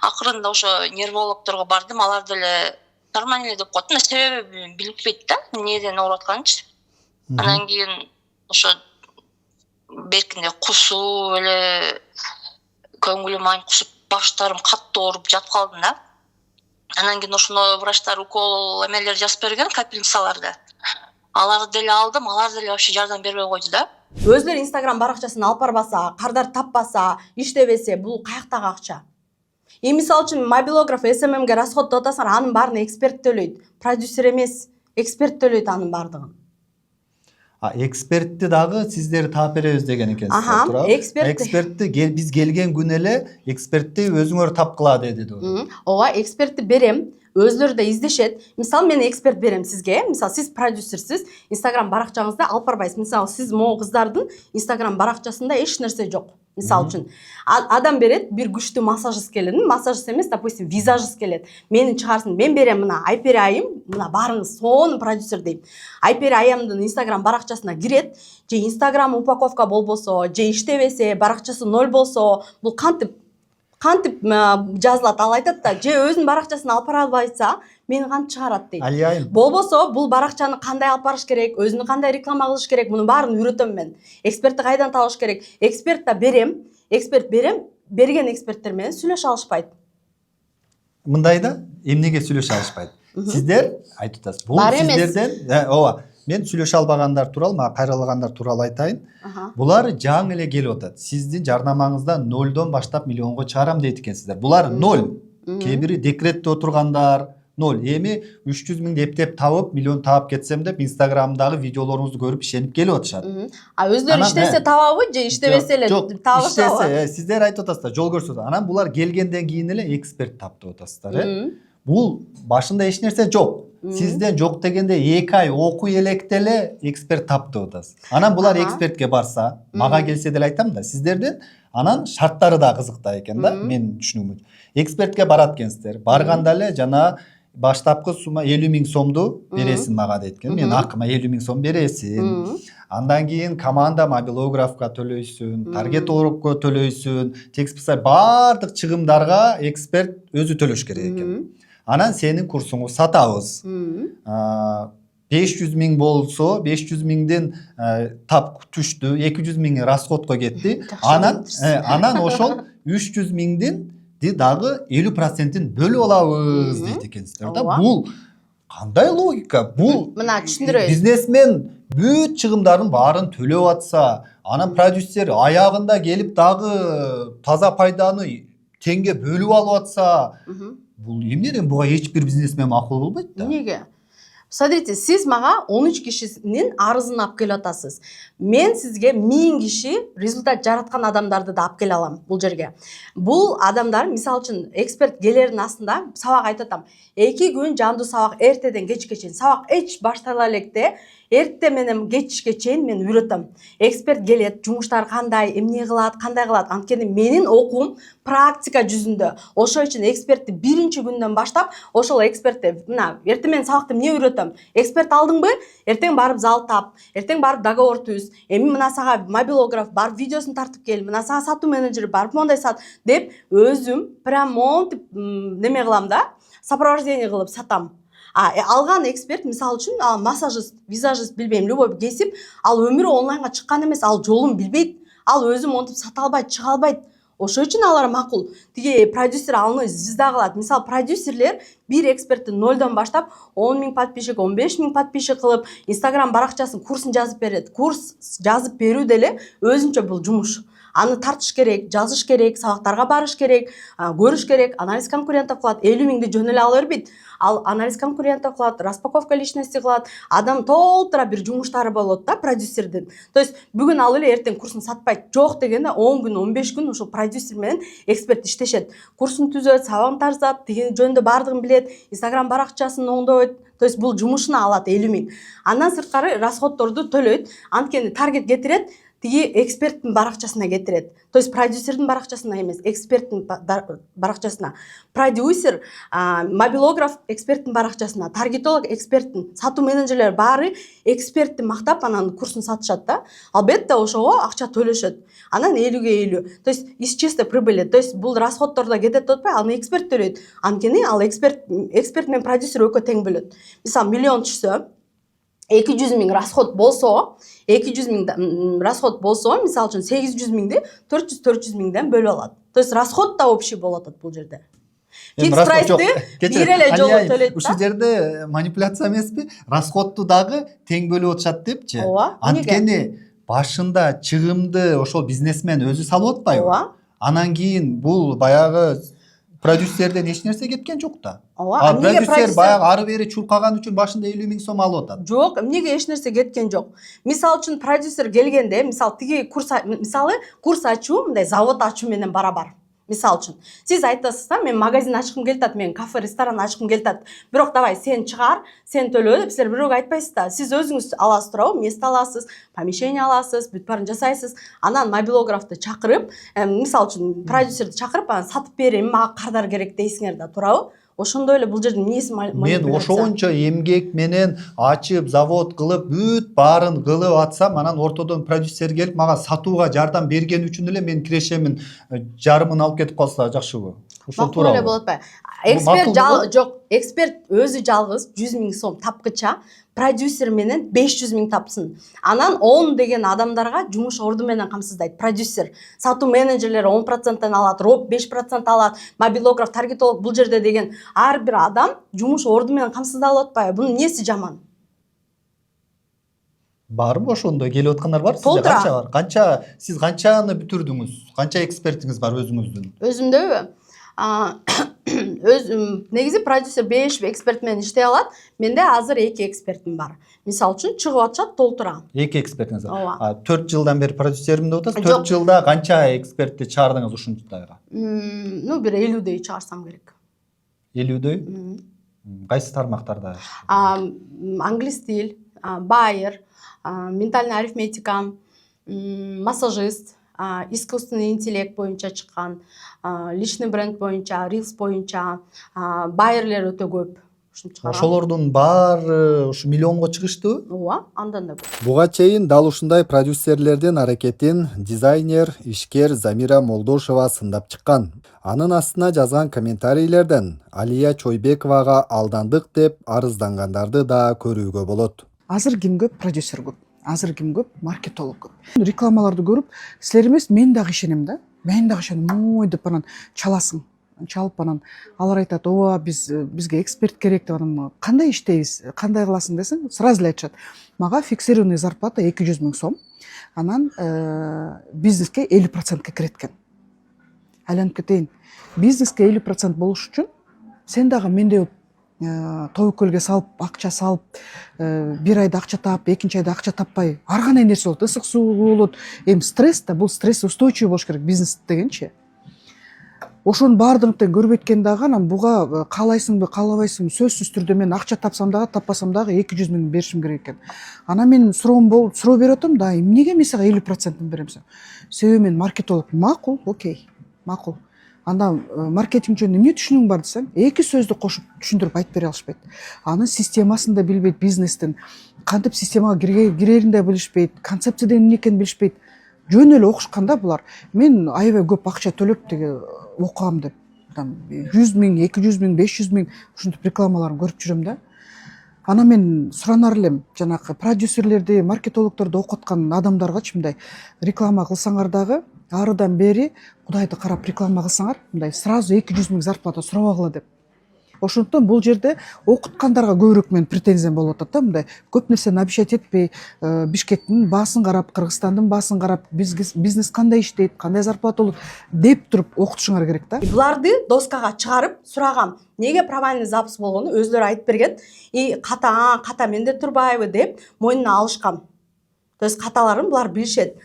Акырында ошо нервологторго бардым, алар деле нормально деп коет. Себеби билинбейт да, эмнеден ооруп атканынчы. Анан кийин ошо беркинде кусуу эле, көңүлүм ань кусуп, баштарым катты ооруп жатып калдым да. Анан кийин ошондо врачтар укол эмелер жазып берген, капельницаларды. Аларды деле алдым, алар деле вообще жардам бербей койду да. Өзлөр Instagram баракчасын алып барбаса, кардар таппаса, иштебесе, бул каяктагы акча? Мисалы үчүн мобилограф СММге расходдоп атасыңар, анын баарын эксперт төлөйт. Продюсер эмес, эксперт төлөйт анын баардыгын. Экспертти дагы сиздер таап беребиз деген экенсиз, туурабы? Экспертти биз келген күнү эле экспертти өзүңөр тапкыла деди. Ооба, экспертти берем. Өзлөрү да издешет. Мисалы мен эксперт берем сизге. Мисалы сиз продюсерсиз, Instagram баракчаңызда алып барбайсыз. Мисалы сиз могу кыздардын Instagram баракчасында эч нерсе жок. Мисалы үчүн адам берет, бир күчтүү массажист келет, массажист эмес, допустим, визажист келет. Мени чыгарсын, мен берем мына Айпери айым, мына барыңыз, сонун продюсер дейм. Айпери айымдын Instagram баракчасына кирет, же Instagram упаковка болбосо, же иштебесе, баракчасы 0 болсо, бул кантип жазылат, ал айтат да, же өзүнүн баракчасын алып бара албайса, мени кантип чыгарат дейт. Алияйм. Болбосо, бул баракчаны кандай алып барыш керек, өзүнү кандай реклама кылыш керек, мунун баарын үйрөтөм мен. Экспертти кайдан табыш керек? Эксперт да берем, берген эксперттер менен сүйлөшө алышпайт. Мындайда эмнеге сүйлөшө алышпайт? Сиздер айтып атасыз. Бул сиздерден, ооба. Мен сүйлөшө албагандар тууралуу, мага кайрылгандар тууралуу айтайын. Булар жаңы эле келип атат. Сиздин жарнамаңызда 0дон баштап миллионго чыгарам дейт экенсиздер. Булар 0. Кээ бири декретте отургандар 0. Эми 300 000 эптеп табып, миллион таап кетсем деп Инстаграмдагы видеолоруңузду көрүп ишенип келип атышат. Өзлөрү иштесе табабы, же иштебесе эле табышабы? Иштесе, сиздер айтып атасыздар, жол көрсөтөт. Анан булар келгенден кийин эле эксперт таптып атасыздар, Бул башында эч нерсе жок. Сизден жок дегенде 2 ай окуй электе эле эксперт таптып атасыз. Анан булар экспертке барса, мага келсе деле айтам да, сиздерден анан шарттары да кызыкта экен да, мен түшүнүгүм. Экспертке барат экенсиздер. Барганда эле жана баштапкы сумма 50 000 сомду бересиң мага дейт экен. Мен акыма 50 000 сом бересиң. Андан кийин команда мобилографка төлөйсүң, таргет орукко төлөйсүң, текст писать, баардык чыгымдарга эксперт өзү төлөш керек экен. Анан сенин курсуңду сатабыз. 500 миң болсо 500 миңден тап түштү, 200 миңи расходко кетти. Анан ошол 300 миңден дагы 50%-ин бөлүп алабыз дейт экенсиздер да. Бул кандай логика? Бул мына түшүндүрөйүн. бизнесмен бүт чыгымдарын баарын төлөп атса, анан продюсер аягында келип дагы таза пайданы теңге бөлүп алып атса, бул эмнеден буга эч бир бизнесмен макул болбойт да? Неге? Смотрите, сиз мага 13 кишинин арызын алып келип атасыз. Мен сизге 1000 киши результат жараткан адамдарды да алып келе алам бул жерге. Бул адамдар, мисалы үчүн, эксперт келердин астында сабак айтып атам. 2 күн жандуу сабак, эртеден кечке чейин. Сабак эч баштала электе, эрте менен кечке чейин мен үйрөтөм. Эксперт келет, жумуштар кандай, эмне кылат, кандай кылат. Анткени менин окуум практика жүзүндө. Ошол үчүн экспертти биринчи күндөн баштап, ошол экспертти, мына, эртең менен сабакты эмне үйрөтөм? Эксперт алдыңбы? Эртең барып зал тап, эртең барып договор түз. Эми мына сага мобилограф барып видеосун тартып кел, мына сага сатуу менеджери барып мондай сат деп өзүм прям монтип неме кылам да, сопровождение кылып сатам. Алган эксперт, мисалы үчүн, массажист, визажист, билбейм, любой кесип, ал өмүрү онлайнга чыккан эмес, ал жолун билбейт, ал өзү монтип сата албайт, чыга албайт. Ошол үчүн алар макул. Тиги продюсер алны звезда кылат. Мисалы, продюсерлер бир экспертти нолдон баштап 10 000 подписчик, 15 000 подписчик кылып, Instagram баракчасын, курсын жазып берет. Курс жазып берүү деле өзүнчө бул жумуш. Аны тартыш керек, жазыш керек, сабактарга барыш керек, көрүш керек, анализ конкурентов кылат. 50 000ди жөн эле ала бербейт. Ал анализ конкурентов кылат, распаковка личности кылат. Адам толтура бир жумуштары болот да продюсердин. То есть бүгүн ал эле эртең курсын сатпайт. Жок дегенде 10 күн, 15 күн ошол продюсер менен эксперт иштешет. Курсын түзөт, сабагын тарзат, деген жөнүндө бардыгын билет, Instagram баракчасын оңдойт. То есть бул жумушуна алат 50 000. Андан сырткары расходторду төлөйт. Анткени таргет кетирет, тиги эксперттин баракчасына кетирет. То есть продюсердин баракчасына эмес, эксперттин баракчасына. Продюсер, мобилограф эксперттин баракчасына, таргетолог эксперттин, сатуу менеджерлер баары экспертти мактап анан курсын сатышат да. Албетте ошого акча төлөшөт. Анан 50-ге 50. То есть из чистой прибыли. То есть бул расходтордо кетет деп атпайбы, аны эксперт төлөйт. Анткени ал эксперт менен продюсер экөө тең бөлөт. Мисалы, миллион түшсө, 200 000 расход болсо, 200 000 расход болсо, мисалы үчүн 800 000ди 400 000ден бөлүп алат. То есть расход да общий болот бул жерде. Фикс прайсты бир эле жолу төлөйт да. Ушул жерде манипуляция эмеспи? Расходду дагы тең бөлүп атышат депчи. Анткени башында чыгымды ошол бизнесмен өзү салып атпайбы? Анан кийин бул баягы продюсерден эч нерсе кеткен жок да. Продюсер баягы ары бери чуркаган үчүн башында 50 000 сом алып атат. Жок, эмнеге эч нерсе кеткен жок. Мисалы үчүн продюсер келгенде, мисалы тиги курс ачуу, мындай завод ачуу менен барабар. Мисалы үчүн, сиз айтасыз да, мен магазин ачкым келатат, мен кафе, ресторан ачкым келатат. Бирок давай сен чыгар, сен төлө деп силер бирөөгө айтпайсыз да. Сиз өзүңүз аласыз туурабы? Место аласыз, помещение аласыз, бүт баарын жасайсыз. Анан мобилографты чакырып, мисалы үчүн продюсерди чакырып, анан сатып берем, мага кардар керек дейсиңер да, туурабы? Ошондой эле бул жерде эмнеси манипуляция? Мен ошончо эмгек менен ачып, завод кылып, бүт баарын кылып атсам, анан ортодон продюсер келип мага сатууга жардам берген үчүн эле мен кирешемин, жарымын алып кетип калса жакшыбы? Ошол туурабы? Макул эле болот атпайбы? Эксперт жок, эксперт өзү жалгыз 100 000 сом тапкыча продюсер менен 500 000 тапсын. Анан 10 деген адамдарга жумуш орду менен камсыздайт продюсер. Сатуу менеджерлери 10%-тан алат, роб 5% алат, мобилограф, таргетолог бул жерде деген ар бир адам жумуш орду менен камсыздалып атпайбы? Бунун эмнеси жаман? Барбы ошондой келип аткандар бар? Сизде канча бар? Канча сиз канчаны бүтүрдүңүз? Канча экспертиңиз бар өзүңүздүн? Өзүмдөбү? Негизи продюсер 5 эксперт менен иштей алат. Менде азыр 2 экспертим бар. Мисалы үчүн чыгып атышат толтура. 2 экспертиңиз бар. 4 жылдан бери продюсерим деп атасыз. 4 жылда канча экспертти чыгардыңыз ушунчайга? Бир 50дөй чыгарсам керек. 50дөй? Кайсы тармактарда? Англис тил, байер, ментальная арифметика, массажист, искусственный интеллект боюнча чыккан, личный бренд боюнча, рилс боюнча, байерлер өтө көп. ушинтип чыгаргам. Ошолордун баары ушу миллионго чыгыштыбы? Ооба, андан да көп. Буга чейин дал ушундай продюсерлердин аракетин дизайнер, ишкер Замира Молдошева сындап чыккан. Анын астына жазган комментарийлерден Алия Чойбековага алдандык деп арыздангандарды да көрүүгө болот. Азыр ким көп? Продюсер көп. Азыр ким көп? Маркетолог көп. Рекламаларды көрүп, силер эмес, мен дагы ишенем да. Мен дагы ишенем, ой деп анан чаласың. Чалып анан алар айтат, ооба бизге эксперт керек деп анан кандай иштейбиз, кандай кыласың десең, сразу эле айтышат. Мага фиксированный зарплата 200 000 сом. Анан бизнеске 50% кирет экен. Айланып кетейин. Бизнеске 50% болуш үчүн сен дагы мендей тобокөлгө салып, акча салып, бир айда акча таап, экинчи айда акча таппай, ар кандай нерсе болот, ысык суу болот. Эми стресс да, бул стресс устойчивый болуш керек бизнес дегенчи. Ошонун баардыгын көрбөйткөн дагы анан буга каалайсыңбы, каалабайсыңбы, сөзсүз түрдө мен акча тапсам дагы, таппасам дагы 200 000 беришим керек экен. Анан мен суроо берип атам да, эмнеге мен сага 50% беремсиң? Себеби мен маркетолог. Макул, окей, макул. Анда маркетинг жөнүндө эмне түшүнүң бар десең, эки сөздү кошуп түшүндүрүп айтып бере алышпайт. Анын системасын да билбейт, бизнестин кантип системага кирерин да билишпейт, концепцияда эмне экенин билишпейт. Жөн эле окушканда булар. Мен аябай көп акча төлөп деге окугам деп, 100 000, 200 000, 500 000 ушинтип рекламаларын көрүп жүрөм да. Ана мен суранар элем, жанакы продюсерлерди, маркетологдорду окуткан адамдаргачы мындай реклама кылсаңар дагы, арыдан бери Кудайды карап реклама кылсаңар, мындай сразу 200 000 зарплата сурабагыла деп. Ошондуктан бул жерде окуткандарга көбүрөөк мен претензиям болуп атат да, мындай көп нерсени обещать этпей, Бишкектин баасын карап, Кыргызстандын баасын карап, бизнес кандай иштейт, кандай зарплата болот деп туруп окутушуңар керек да. Буларды доскага чыгарып сурагам. Неге провальный запись болгону өзлөрү айтып берген. Ката менде турбайбы деп мойнуна алышкан. То есть каталарын булар билишет.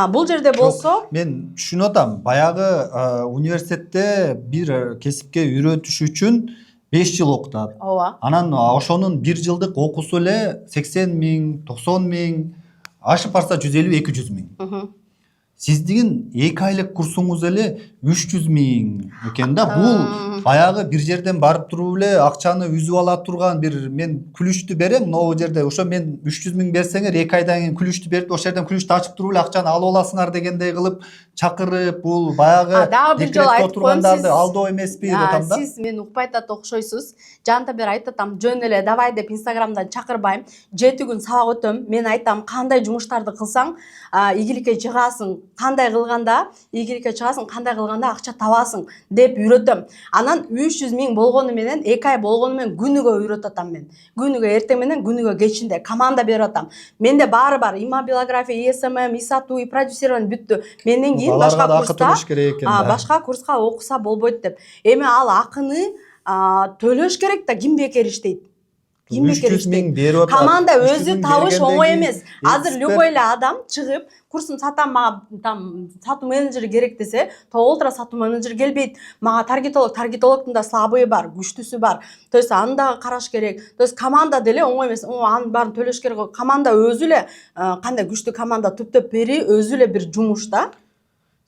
Бул жерде болсо мен түшүнүп атам. Баягы университетте бир кесипке үйрөтүш үчүн 5 жыл окутат. Ооба. Анан ошонун 1 жылдык окуусу эле 80 000, 90 000, ашып барса 150-200 000. Сиздин 2 айлык курсуңуз эле 300 000 экен да. Бул баягы бир жерден барып туруп эле акчаны үзүп ала турган бир мен күлүштү берем, могу жерде ошо мен 300 000 берсеңер 2 айдан кийин күлүштү берип, ошол жерден күлүштү ачып туруп эле акчаны алып аласыңар дегендей кылып чакырып, бул баягы декретте отургандарды алдоо эмеспи деп атам да. Сиз мени укпай атат окшойсуз. Жанта бери айтатам, жөн эле давай деп Инстаграмдан чакырбайм. 7 күн сабак өтөм. Мен айтам, кандай жумуштарды кылсаң ийгиликке чыгасың, кандай кылганда ийгиликке чыгасың, кандай кылганда акча табасың деп үйрөтөм. Анан 300 000 болгону менен, 2 ай болгону менен күнүгө үйрөтүп атам мен. Күнүгө эртең менен, күнүгө кечинде команда берип атам. Менде баары бар. Имабиография, ИСММ, ИСАТУ, продюсирование бүттү. Менден кийин башка курска окуса болбойт деп. Эми ал акыны төлөш керек да, ким бекер иштейт? 300 000 берип атат. Команда өзү табыш оңой эмес. Азыр любой эле адам чыгып, курсун сатам, мага там сатуу менеджери керек десе, толтура сатуу менеджер келбейт. Мага таргетологдун да слабыйы бар, күчтүүсү бар. То есть аны дагы караш керек. То есть команда деле оңой эмес. Анын баарын төлөш керек. Команда өзү эле кандай күчтүү команда түптөп бери, өзү эле бир жумуш да.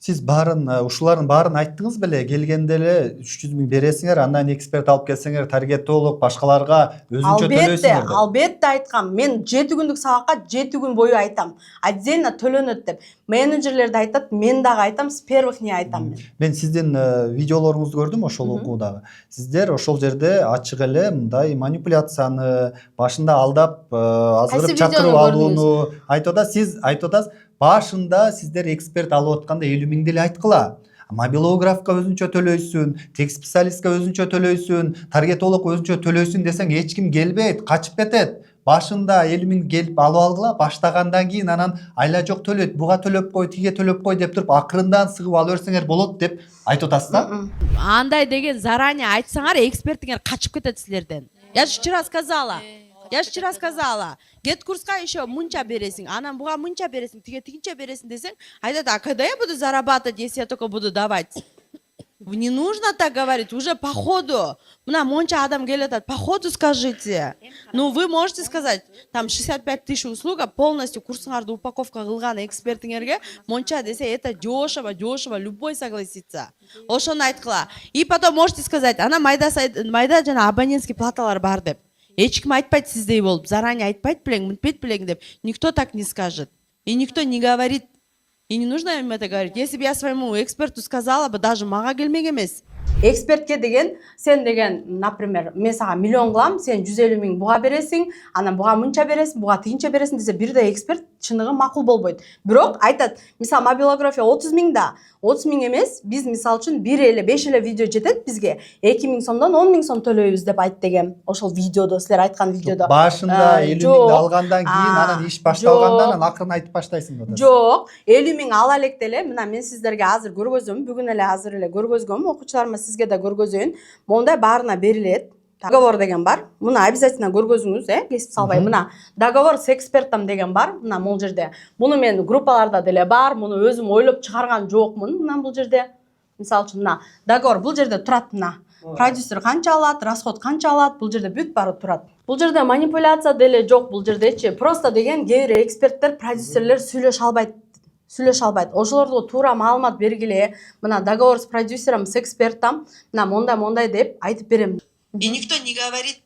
Сиз ушулардын баарын айттыңыз беле, келгенде эле 300 000 бересиңер, андан эксперт алып келсеңер, таргетолог, башкаларга өзүнчө төлөйсүңөр. Албетте айткам. Мен 7 күндүк сабакка 7 күн бою айтам. Отдельно төлөнөт деп. Менеджерлер да айтат, мен дагы айтам, с первых не айтам мен. Мен сиздин видеолоруңузду көрдүм ошол окуудагы. Сиздер ошол жерде ачык эле мындай манипуляцияны, башында алдап, азгырып чакырып алууну айтып атасыз. Сиз айтып атасыз, башында сиздер эксперт алып атканда 50 000 деле айткыла. Мобилографка өзүнчө төлөйсүн, текст специалистке өзүнчө төлөйсүн, таргетолог өзүнчө төлөйсүн десең эч ким келбейт, качып кетет. Башында 50 000 келип алып алгыла, баштагандан кийин анан айла жок төлөйт, буга төлөп кой, тиге төлөп кой деп туруп акырындан сыгып алып берсеңер болот деп айтып атасыз да? Андай деген заранее айтсаңар, эксперттиңер качып кетет силерден. Я же вчера сказала. Get курска еще мынча бересиң, анан буга мынча бересиң, тигинче бересиң десең, айтат, а когда я буду зарабатывать, если я только буду давать? Не нужно так говорить, уже по ходу. Мына монча адам келатат, по ходу скажите. Ну, вы можете сказать, там 65 тысяч услуга, полностью курсыңарды упаковка кылган экспертиңерге монча десе, это дешево, любой согласится. Ошону айткыла. И потом можете сказать, ана майда жана абонентский платалар бар деп. Эч ким айтпайт сиздей болуп, заранее айтпайт белең, мынтпайт белең деп. Никто так не скажет. И никто не говорит. И не нужно им это говорить. Если бы я своему эксперту сказала бы, даже мага келмек эмес. Экспертке деген, сен деген, например, мен сага миллион кылам, сен 150 миң буга бересиң, анан буга мынча бересиң, буга тыйынча бересиң десе, бирде эксперт чыныгы макул болбойт. Бирок айтат, мисалы мобилография 30 миң да, 30 миң эмес, биз мисалы үчүн 5 эле видео жетет бизге. 2 миң сомдон 10 миң сом төлөйбүз деп айт деген. Ошол видеодо, силер айткан видеодо. Башында 50 миңди алгандан кийин анан иш башталгандан анан акырын айтып баштайсың да. Жок, 50 миң ала электе эле, мына мен сиздерге азыр көргөзөм, бүгүн эле азыр эле көргөзгөм, окуучуларыма сизге да көргөзөйүн. Мондай баарына берилет. Договор деген бар. Муну обязательно көргөзүңүз, кесип салбай. Мына договор с экспертом деген бар. Мына бул жерде. Муну мен группаларда деле бар. Муну өзүм ойлоп чыгарган жокмун. Мына бул жерде. Мисалы үчүн мына договор бул жерде турат мына. Продюсер канча алат, расход канча алат, бул жерде бүт баары турат. Бул жерде манипуляция деле жок бул жердечи. Просто деген кээ бир эксперттер, продюсерлер сүйлөшө албайт. Ошолорго туура маалымат бергиле. Мына договор с продюсером, с экспертом, мына мондай деп айтып берем. И никто не говорит.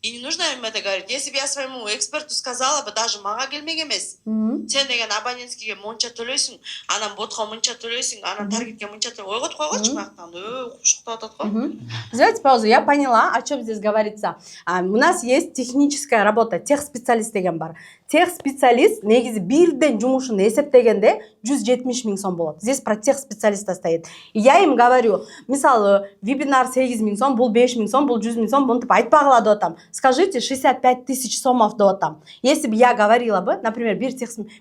И не нужно им это говорить. Если бы я своему эксперту сказала бы, даже мага келмек эмес. Сен деген абонентскийге монча төлөйсүң, анан ботко мынча төлөйсүң, анан таргетке мынча төлөйсүң. Ойготуп койгочу мактан. Кушуктап атат го. Сделайте паузу. Я поняла, о чем здесь говорится. У нас есть техническая работа, техспециалист деген бар. Техспециалист негизи бирден жумушун эсептегенде 170 миң сом болот. Здесь про техспециалиста стоит. И я им говорю, мисалы, вебинар 8 миң сом, бул 5 миң сом, бул 100 миң сом, мынтип айтпагыла деп атам. Скажите 65 тысяч сомов деп атам. Если бы я говорила бы, например,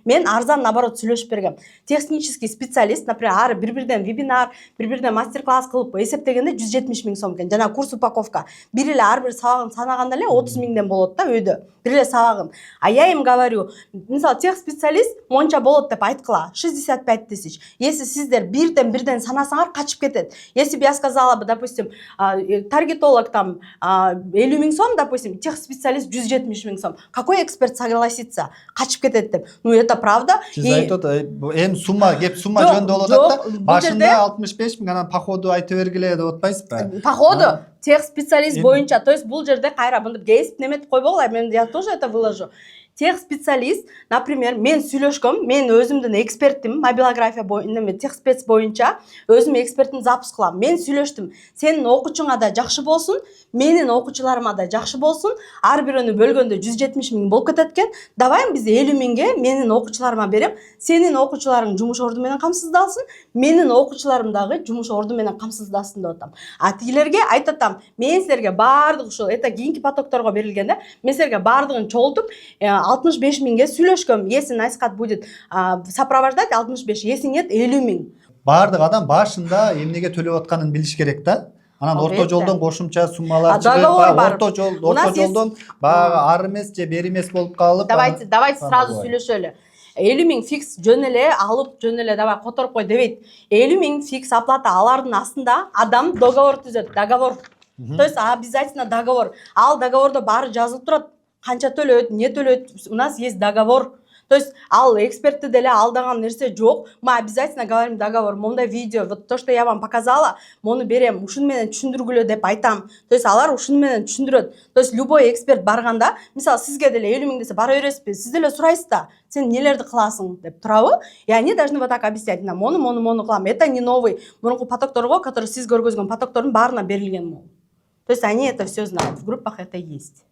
мен арзан наоборот сүйлөшүп бергем. Технический специалист, например, бир-бирден вебинар, бир-бирден мастер-класс кылып эсептегенде 170 миң сом экен. Жана курс упаковка. Бир эле ар бир сабагын санаганда эле 30 миңден болот да өйдө. Бир эле сабагын. А я им говорю, мисалы, техспециалист монча болот деп айткыла, 65 тысяч. Если сиздер бирден санасаңар качып кетет. Если бы я сказала бы, допустим, таргетолог там 50 миң сом, допустим, техспециалист 170 миң сом. Какой эксперт согласится? Качып кетет деп. Ну это правда. Сиз айтып эми сумма жөнүндө болот да. Башында 65 миң, анан по ходу айтып бергиле деп атпайсызбы? По ходу техспециалист боюнча, то есть бул жерде кайра мынтип кесип неметип койбогула, я тоже это выложу. Техспециалист, например, мен сүйлөшкөм, мен өзүмдүн экспертим, мобилография боюнча, техспец боюнча өзүм экспертин запуск кылам. Мен сүйлөштүм. Сенин окуучуңа да жакшы болсун, менин окуучуларыма да жакшы болсун. Ар бирөөнү бөлгөндө 170 миң болуп кетет экен. Давай биз 50 миңге менин окуучуларыма берем. Сенин окуучуларың жумуш орду менен камсыздалсын, менин окуучуларым дагы жумуш орду менен камсыздалсын деп атам. А тигилерге айтатам, мен силерге баардык ушул это кийинки потокторго берилген да. Мен силерге баардыгын чогултуп 65 миңге сүйлөшкөм. Если Найскат будет сопровождать 65, если нет 50 миң. Баардык адам башында эмнеге төлөп атканын билиш керек да. Анан орто жолдон кошумча суммалар чыгып, орто жолдон баягы ар эмес же бери эмес болуп калып. Давайте сразу сүйлөшөлү. 50 миң фикс жөн эле алып, жөн эле давай которуп кой дебейт. 50 миң фикс оплата, алардын астында адам договор түзөт, договор. То есть обязательно договор. Ал договордо баары жазылып турат. Канча төлөйт, не төлөйт, у нас есть договор. То есть ал экспертти деле алдаган нерсе жок. Мы обязательно говорим договор. Мондай видео, вот то, что я вам показала, мону берем, ушун менен түшүндүргүлө деп айтам. То есть алар ушун менен түшүндүрөт. То есть любой эксперт барганда, мисалы сизге деле 50 миң десе бара бересизби? Сиз деле сурайсыз да, сен нелерди кыласың деп турабы? И они должны вот так объяснять. Мону кылам. Это не новый. Мурунку потокторго, который сиз көргөзгөн потоктордун баарына берилген могу. То есть они это все знают. В группах это есть.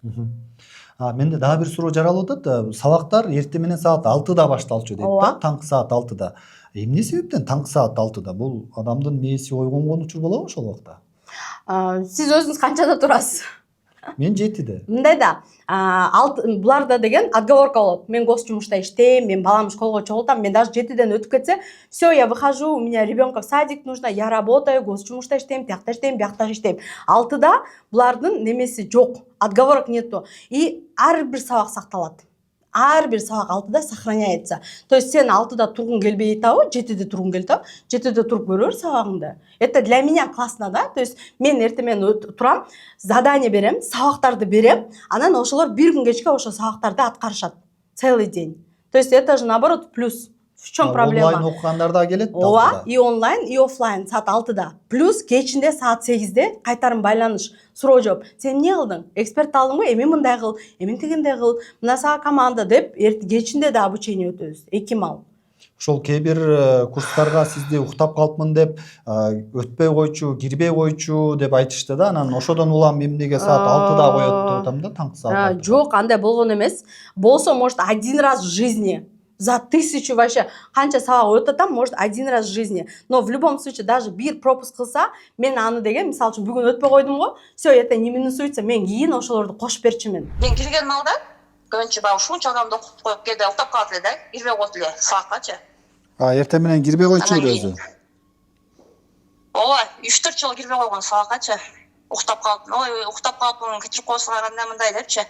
Менде дагы бир суроо жаралып атат. Сабактар эртең менен саат 6да башталчу дейт да, таңкы саат 6да. Эмне себептен таңкы саат 6да? Бул адамдын мээси ойгонгон учур болобу ошол убакта? Сиз өзүңүз канчада турасыз? Мен 7де. Мындай да, буларда деген отговорка болот. Мен госчумушта иштейм, мен баламды школго чогултам, мен даже 7ден өтүп кетсе, все, я выхожу, у меня ребенка в садик нужно, я работаю, госчумушта иштейм, биякта иштейм, биякта иштейм. 6да булардын немеси жок, отговорок нету. И ар бир сабак сакталат. ар бир сабак 6-да сохраняется. То есть сен 6-да тургуң келбей атабы, 7-де тургуң келет атабы, 7-де туруп көрө бер сабагыңды. Это для меня классно, да? То есть мен эртемен турам, задание берем, сабактарды берем, анан ошолор бир күн кечке ошо сабактарды аткарышат целый день. То есть это же наоборот плюс. В чем проблема? Онлайн окугандар да келет. Ооба, и онлайн, и офлайн саат 6-да. Плюс кечинде саат 8-де кайтарым байланыш, суроо жооп. Сен эмне кылдың? Эксперт алдыңбы? Эми мындай кыл, эми тигиндей кыл, мына сага команда деп кечинде да обучение өтөбүз. 2 мал. Ошол кээ бир курстарга сизди уктап калыпмын деп өтпөй койчу, кирбей койчу деп айтышты да. Анан ошодон улам эмнеге саат 6-да коет деп атам да, таңкы саат. Жок, андай болгон эмес. Болсо, может, один раз в жизни. За 1000 вообще канча сабак өтүп атам, может, один раз в жизни. Но в любом случае даже бир пропуск кылса, мен аны деген, мисалы үчүн бүгүн өтпөй койдум го, всё, это не минусуется, мен кийин ошолорду кошуп берчүмүн. Мен кирген малда көбүнчө баягы ушунча адамды окуп коюп кээде уктап калат эле да, кирбей коет эле сабаккачы. Эртең менен кирбей койчу өзү. Ооба, 3-4 жыл кирбей койгон сабаккачы. Уктап калып, ой, уктап калыпмын, кечирип коесуңар андай мындай депчи.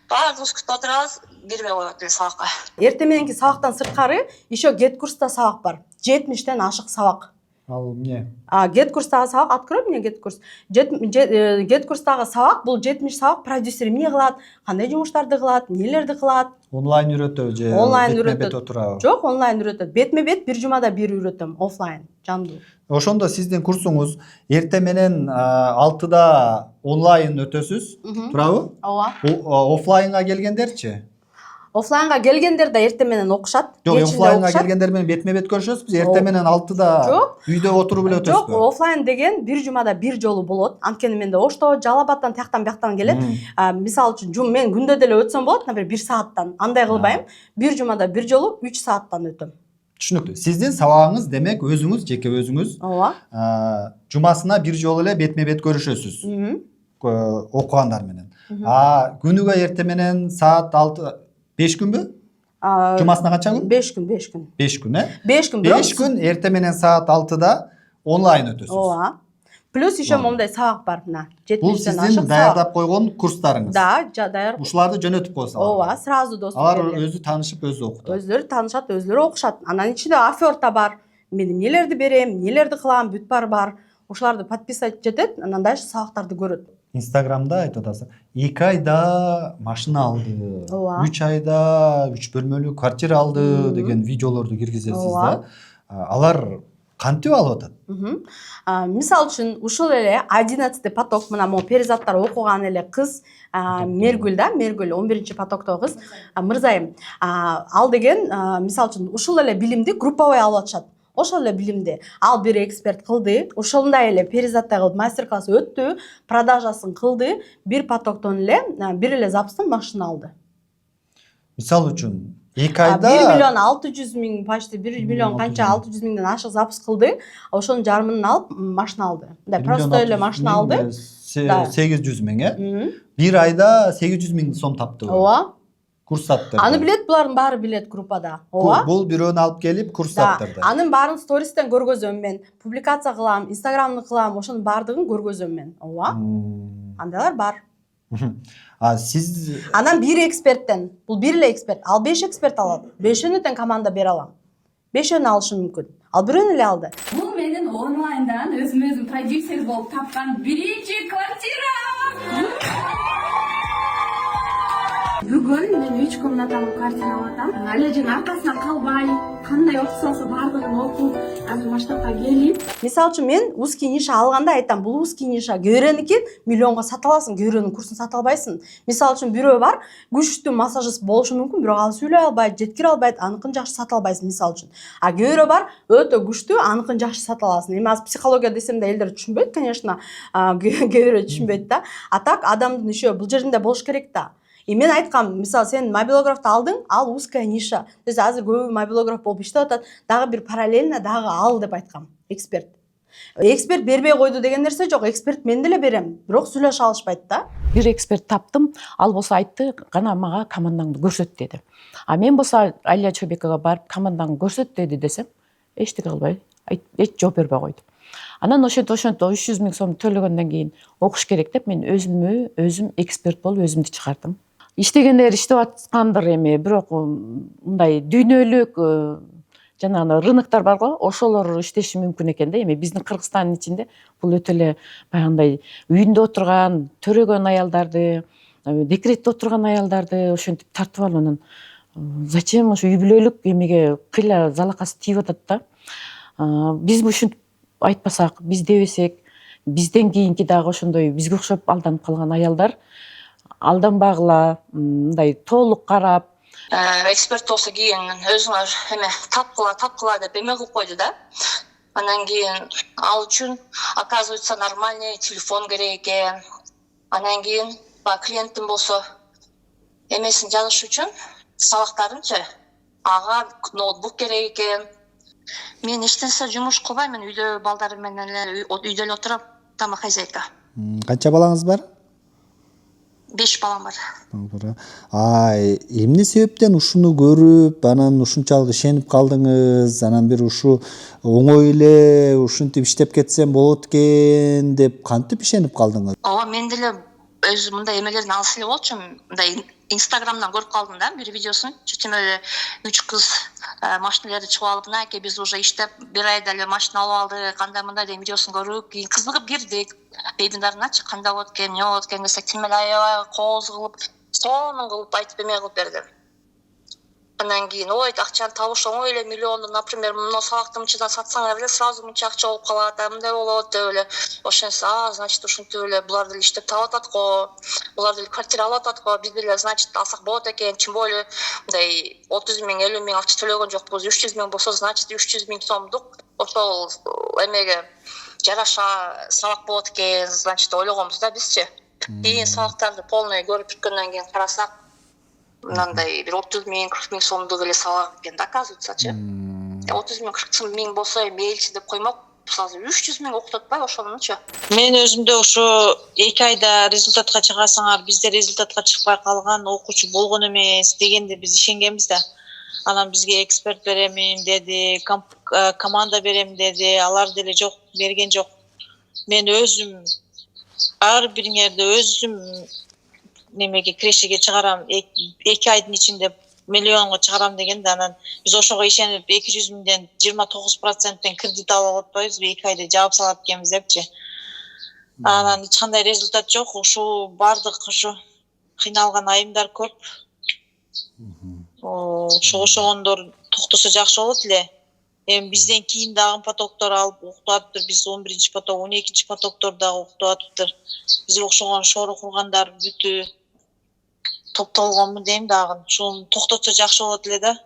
Баардыгыбыз күтүп отурабыз, кирбей коет эле сабакка. Эртең мененки сабактан сырткары еще гет курста сабак бар. 70-тен ашык сабак. Ал эмне? Гет курстагы сабак, открой мне гет курс. Гет курстагы сабак, бул 70 сабак продюсер эмне кылат, кандай жумуштарды кылат, эмнелерди кылат. Онлайн үйрөтөбү же бетме-бет отурабы? Жок, онлайн үйрөтөт. Бетме-бет бир жумада бир үйрөтөм, офлайн, жандуу. Ошондо сиздин курсуңуз эртең менен 6-да онлайн өтөсүз, туурабы? Ооба. Офлайнга келгендерчи? Офлайнга келгендер да эртең менен окушат. Жок, офлайнга келгендер менен бетме-бет көрүшөсүз, эртең менен 6-да үйдө отуруп эле өтөсүзбү? Жок, офлайн деген бир жумада бир жолу болот. Анткени менде Ошто, Жалал Абадтан, тияктан бияктан келет. Мисалы үчүн, мен күндө деле өтсөм болот, например, 1 сааттан. Андай кылбайм. Бир жумада бир жолу 3 сааттан өтөм. Түшүнүктүү. Сиздин сабагыңыз демек өзүңүз, жеке өзүңүз. Ооба. Жумасына бир жолу эле бетме-бет көрүшөсүз. Окугандар менен. Күнүгө эртең менен саат 5 күнбү? Жумасына канча күн? 5 күн, 5 күн. 5 күн, 5 күн. 5 күн эртең менен саат 6-да онлайн өтөсүз. Ооба. Плюс еще момундай сабак бар, мына. Бул сиздин даярдап койгон курстарыңыз. Да, даярдап. Ушуларды жөнөтүп коесуз. Ооба, сразу доступ алар берилет. өзү таанышып, өзү окутат. Өзлөрү таанышат, өзлөрү окушат. Анан ичинде оферта бар. Мен эмнелерди берем, эмнелерди кылам, бүт бар. Ошоларды подписать жетет, анан дальше сабактарды көрөт. Инстаграмда айтып атасыз. 2 айда машина алды. 3 айда 3 бөлмөлүү квартира алды деген видеолорду киргизесиз да. Алар кантип алып атат? Мисалы үчүн, ушул эле 11 поток, мына могу перизаттар окуган эле кыз, Мергүл да, Мергүл 11 потоктогу кыз, Мырзайым. Ал деген, мисалы үчүн, ушул эле билимди групповой алып атышат. Ошол эле билимди ал бир эксперт кылды, ошондой эле перизаттай кылып мастер-класс өттү, продажасын кылды, бир потоктон эле, бир эле запустан машина алды. Мисалы үчүн, 2 айда 1 миллион 600 миң, почти 1 миллион канча 600 миңден ашык запуск кылды, ошонун жарымын алып машина алды. Да, просто эле машина алды. 800 миң, э? 1 айда 800 миң сом тапты. Ооба. Курс саттырды. Аны билет, булардын баары билет группада. Ооба. Бул бирөөнү алып келип курс саттырды. Анын баарын стористен көргөзөм мен, публикация кылам, инстаграмды кылам, ошонун баардыгын көргөзөм мен. Ооба. Андайлар бар. Сиз анан бир эксперттен, бул бир эле эксперт, ал 5 эксперт алат. 5-өөнү тең команда бере алам. 5-өөнү алышым мүмкүн. Ал бирөөнү эле алды. Бул менин онлайндан өзүм продюсер болуп тапкан биринчи квартира. Бүгүн мен 3 комнаталуу квартира алатам. Алежин аркасынан калбай, кандай опциясы бардыгын окуп, азыр масштабка келип. Мисалы үчүн мен узкий ниша алганда айтам, бул узкий ниша Гөйрөнүкү миллионго сата аласың, Гөйрөнүн курсун сата албайсың. Мисалы үчүн бирөө бар, күчтүү массажист болушу мүмкүн, бирок ал сүйлөй албайт, жеткире албайт, аныкын жакшы сата албайсың мисалы үчүн. А Гөйрө бар, өтө күчтүү, аныкын жакшы сата аласың. Эми азыр психология десем да элдер түшүнбөйт, конечно, Гөйрө түшүнбөйт да. А так адамдын еще бул жеринде болуш керек да. И мен айткам, мисалы сен мобилографты алдың, ал узкая ниша. То есть азыр көбү мобилограф болуп иштеп атат, дагы бир параллельно дагы ал деп айткам, эксперт. Эксперт бербей койду деген нерсе жок, эксперт мен деле берем, бирок сүйлөшө алышпайт да. Бир эксперт таптым, ал болсо айтты, гана мага командаңды көрсөт деди. А мен болсо Алия Чойбековага барып командаңды көрсөт деди десем, эчтеке кылбай, эч жооп бербей койду. Анан ошентип 300 миң сом төлөгөндөн кийин окуш керек деп мен өзүм эксперт болуп өзүмдү чыгардым. иштегендер иштеп аткандыр эми, бирок мындай дүйнөлүк жанагы рыноктор бар го, ошолор иштеши мүмкүн экен да. Эми биздин Кыргызстандын ичинде бул өтө эле баягындай үйүндө отурган, төрөгөн аялдарды, декретте отурган аялдарды ошентип тартып алып анан зачем ошо үй бүлөлүк эмеге кыйла залакасы тийип атат да. Биз ушинтип айтпасак, биз дебесек, бизден кийинки дагы ошондой бизге окшоп алданып калган аялдар алданбагыла, мындай толук карап, эксперт болсо кийин өзүңөр эме тапкыла деп эме кылып койду да. Анан кийин ал үчүн оказывается нормальный телефон керек экен. Анан кийин клиенттин болсо эмесин жазыш үчүн сабактарынчы ага ноутбук керек экен. Мен эч нерсе жумуш кылбайм, мен үйдө балдарым менен эле үйдө эле отурам, тамак-хозяйка. Канча балаңыз бар? 5 балам бар. Эмне себептен ушуну көрүп, анан ушунчалык ишенип калдыңыз? Анан бир ушу оңой эле ушинтип иштеп кетсем болот экен деп кантип ишенип калдыңыз? Ооба, мен деле өзү мындай эмелердин алыс эле болчумун. Мындай Инстаграмдан көрүп калдым да бир видеосун. Чечим эле 3 кыз машиналарды чыгып алып, мынакей биз уже иштеп 1 айда эле машина алып алдык, кандай мындай деген видеосун көрүп, кийин кызыгып кирдик. Бейбиндарыначы кандай болот экен, эмне болот экен десек, тим эле аябай кооз кылып, сонун кылып айтып эме кылып берди. Анан кийин ой, акчаны табыш оңой эле, миллионду, например, мына сабакты мынчадан сатсаңар эле сразу мынча акча болуп калат, мындай болот деп эле. Ошентсе, значит, ушинтип эле булар деле иштеп таап атат го, булар деле квартира алып атат го, биз деле, значит, алсак болот экен. Тем более мындай 30 000, 50 000 акча төлөгөн жокпуз. 300 000 болсо, значит, 300 000 сомдук ошол эмеге жараша сабак болот экен, значит, ойлогонбуз да бизчи. Кийин сабактарды полный көрүп бүткөндөн кийин карасак, мындай бир 30 000, 40 000 сомдук эле сабак экен да, оказывается-чы. 30 000, 40 000 болсо мейлчи деп коймок, мисалы 300 000 окуп атпайбы ошонучу. Мен өзүмдө ушу 2 айда результатка чыгасаңар, бизде результатка чыкпай калган окуучу болгон эмес дегенде биз ишенгенбиз да. Анан бизге эксперт беремин деди, команда берем деди, алар деле жок, берген жок. Мен өзүм ар бириңерди өзүм немеге крешеге чыгарам, 2 айдын ичинде миллионго чыгарам дегенде, анан биз ошого ишенип 200 000ден 29%тен кредит алып атпайбызбы, 2 айда жаап салат экенбиз депчи. Анан эч кандай результат жок, ушу бардык ушу кыйналган айымдар көп. Ошогондор токтосо жакшы болот эле. Эми бизден кийин дагы потоктор алып окутуп атыптыр. Биз 11-чи поток, 12-чи потоктор дагы окутуп атыптыр. Бизге окшогон шоору кургандар бүтү топтолгонму дейм дагы. Ушуну токтотсо жакшы болот эле да.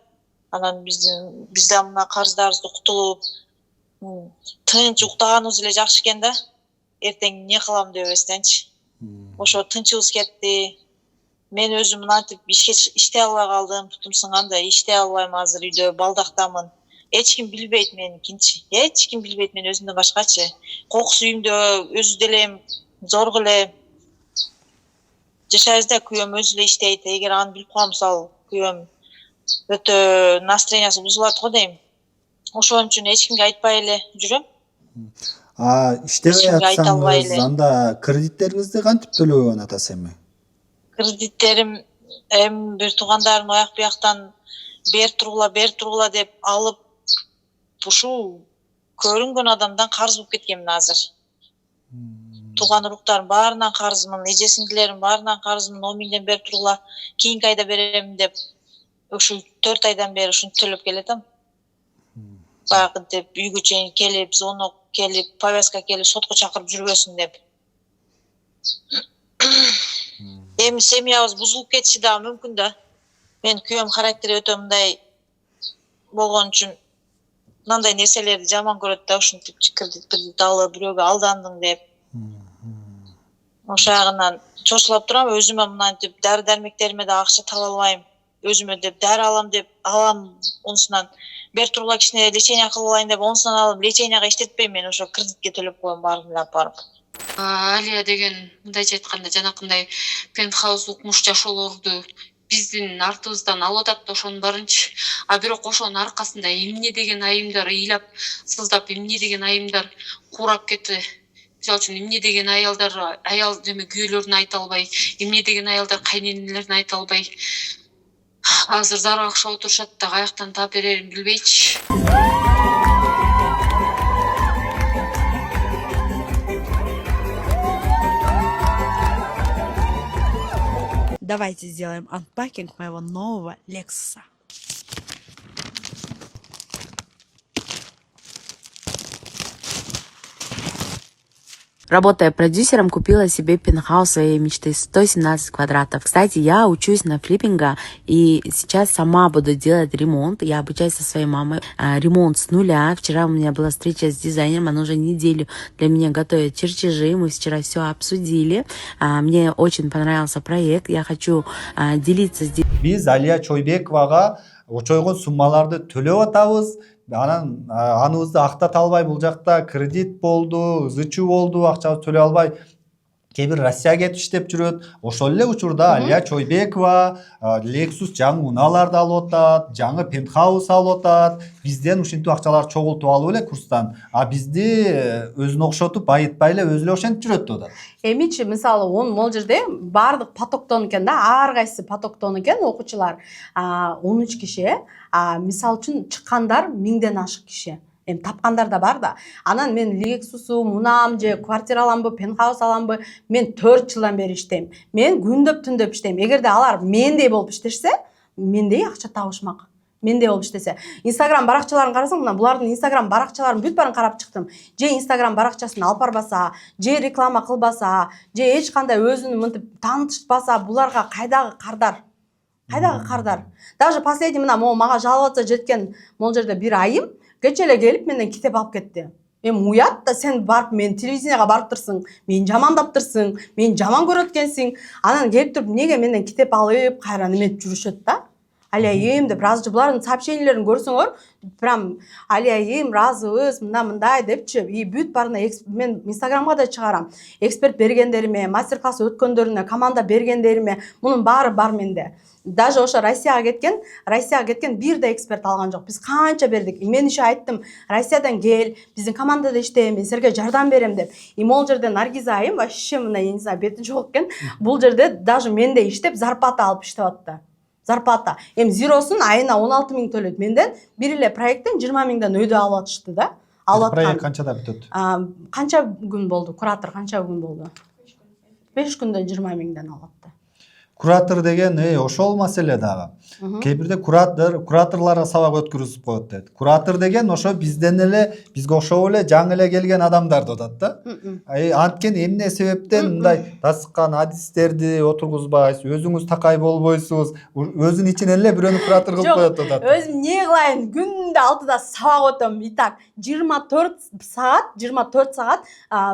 Анан бизде мына карыздарыбызды кутулуп, тынч уктаганыбыз эле жакшы экен да. Эртең эмне кылам дебестенчи. Ошо тынчыбыз кетти. Мен өзүм мынантип иштей албай калдым, тутум сынганда иштей албайм азыр, үйдө балдактамын. Эч ким билбейт меникинчи. Эч ким билбейт мен өзүмдөн башкачы. Кокус үйүмдө өзү деле зорго эле жашайбыз да, күйөөм өзү эле иштейт. Эгер аны билип калсам, мисалы, күйөөм өтө настроениясы бузулат го дейм. Ошон үчүн эч кимге айтпай эле жүрөм. Иштебей атсаңыз, анда кредиттериңизди кантип төлөгөн атасыз эми? Кредиттерим эми бир туугандарым аяк бияктан бер тургула деп алып, ушул көрүнгөн адамдан карыз болуп кеткенмин азыр. Тууган уруктарым баарынан карызмын, эжесиндилерим баарынан карызмын, 10 000ден бер тургула, кийинки айда берем деп, ушул 4 айдан бери ушуну төлөп келатам. Баягы деп үйгө чейин келип, звонок келип, повестка келип, сотко чакырып жүрбөсүн деп. Эми семьябыз бузулуп кетиши дагы мүмкүн да. Мен күйөөм характери өтө мындай болгон үчүн мындай нерселерди жаман көрөт да, ушинтип кредит алып, бирөөгө алдандың деп. Ошол ягынан чочулап турам, өзүмө мынантип дары-дармектериме да акча таба албайм. Өзүмө деп дары алам деп алам, онусунан бер тургула кичине лечение кылып алайын деп онусунан алып, леченияга иштетпейм, мен ошо кредитке төлөп коем баарын эле барып. Алия деген мындайча айтканда жанакындай пентхаус укмуш жашоолорду биздин артыбыздан алып атат да, ошонун барынчы. Бирок ошонун аркасында эмне деген айымдар ыйлап, сыздап, эмне деген айымдар куурап кетти. мисалы үчүн эмне деген аялдар аял деме күйөөлөрүн айта албай, эмне деген аялдар кайненелерин айта албай азыр зарга окшоп отурушат да каяктан таап берерин билбейчи. Давайте сделаем анпакинг моего нового Lexus. Работая продюсером, купила себе пентхаус своей мечты 117 квадратов. Кстати, я учусь на флиппинга и сейчас сама буду делать ремонт. Я обучаюсь со своей мамой. Ремонт с нуля. Вчера у меня была встреча с дизайнером. Она уже неделю для меня готовит чертежи. Мы вчера все обсудили. Мне очень понравился проект. Я хочу делиться с... Биз Алия Чойбековага очойгон суммаларды төлөп атабыз. Анан аныбызды актата албай бул жакта кредит болду, ызычуу болду, акчабызды төлөй албай кээ бир Россияга кетип иштеп жүрөт. Ошол эле учурда Алия Чойбекова Lexus жаңы унааларды алып атат, жаңы пентхаус алып атат. Бизден ушинтип акчаларды чогултуп алып эле курстан. Бизди өзүнө окшотуп байытпай эле өзү эле ошентип жүрөт да. Эмичи мисалы могул жерде баардык потоктон экен да, ар кайсы потоктон экен окуучулар 13 киши, мисалы үчүн чыккандар 1000ден ашык киши. Тапкандар да бар да. Анан мен Lexus'у, мунам же квартира аламбы, пентхаус аламбы, мен 4 жылдан бери иштейм. Мен күндөп түндөп иштейм. Эгерде алар мендей болуп иштешсе, мендей акча табышмак. Мендей болуп иштесе. Инстаграм баракчаларын карасаң, мына булардын Инстаграм баракчаларын бүт баарын карап чыктым. Же Инстаграм баракчасын алып барбаса, же реклама кылбаса, же эч кандай өзүн мынтип таанытышпаса, буларга кайдагы кардар? Кайдагы кардар? Даже последний мына мага жаловаться жеткен могул жерде бир айым кече эле келип менден китеп алып кетти. Уят да, сен барып мен телевизияга барып турсуң, мен жамандап турсуң, мен жаман көрөт экенсиң. Анан келип туруп эмнеге менден китеп алып, кайра неметип жүрүшөт да? Алияйым деп разы булардын сообщениелерин көрсөңөр, прям алияйым разыбыз, мындай депчи. И бүт барына мен Инстаграмга да чыгарам. Эксперт бергендериме, мастер-класс өткөндөрүнө, команда бергендериме, мунун баары бар менде. Даже ошо Россияга кеткен бир да эксперт алган жок. Биз канча бердик. Мен еще айттым, Россиядан кел, биздин командада иштейм, мен силерге жардам берем деп. Могул жерде Наргиза айым вообще мына не бети жок экен. Бул жерде даже менде иштеп зарплата алып иштеп атты. Зарплата. Зиросун айына 16 000 төлөйт. Менден бир эле проекттен 20 000ден өйдө алып атышты да. Проект канчада бүтөт? Канча күн болду? Куратор канча күн болду? 5 күндөн 20 000ден алып атты. Куратор деген ошол маселе дагы. Кээ бирде кураторлорго сабак өткөрүзүп коет дейт. Куратор деген ошо бизден эле, бизге окшоп эле жаңы эле келген адамдар деп атат да. Анткени эмне себептен мындай тасыккан адистерди отургузбайсыз, өзүңүз такай болбойсуз, өзүнүн ичинен эле бирөөнү куратор кылып коет деп атат. Өзүм эмне кылайын? Күндө 6-да сабак өтөм. Итак, 24 саат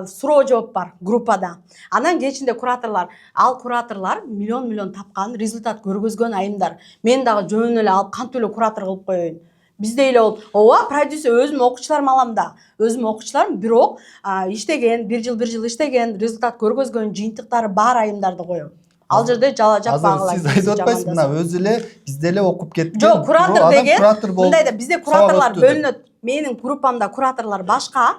суроо жооп бар группада. Анан кечинде кураторлор, кураторлор миллион тапкан, результат көргөзгөн айымдар. Мен дагы жөн эле алып кантип эле куратор кылып коеюн. Бизде эле болуп, продюсер өзүм окуучуларым алам да. Өзүм окуучуларым бирок иштеген, бир жыл иштеген, результат көргөзгөн, жыйынтыктары бар айымдарды коем. Ал жерде жала жап багылайт. Сиз айтып атпайсыз, мына өзү эле бизде эле окуп кеткен. Жок, куратор деген мындай да, бизде кураторлор бөлүнөт. Менин группамда кураторлор башка,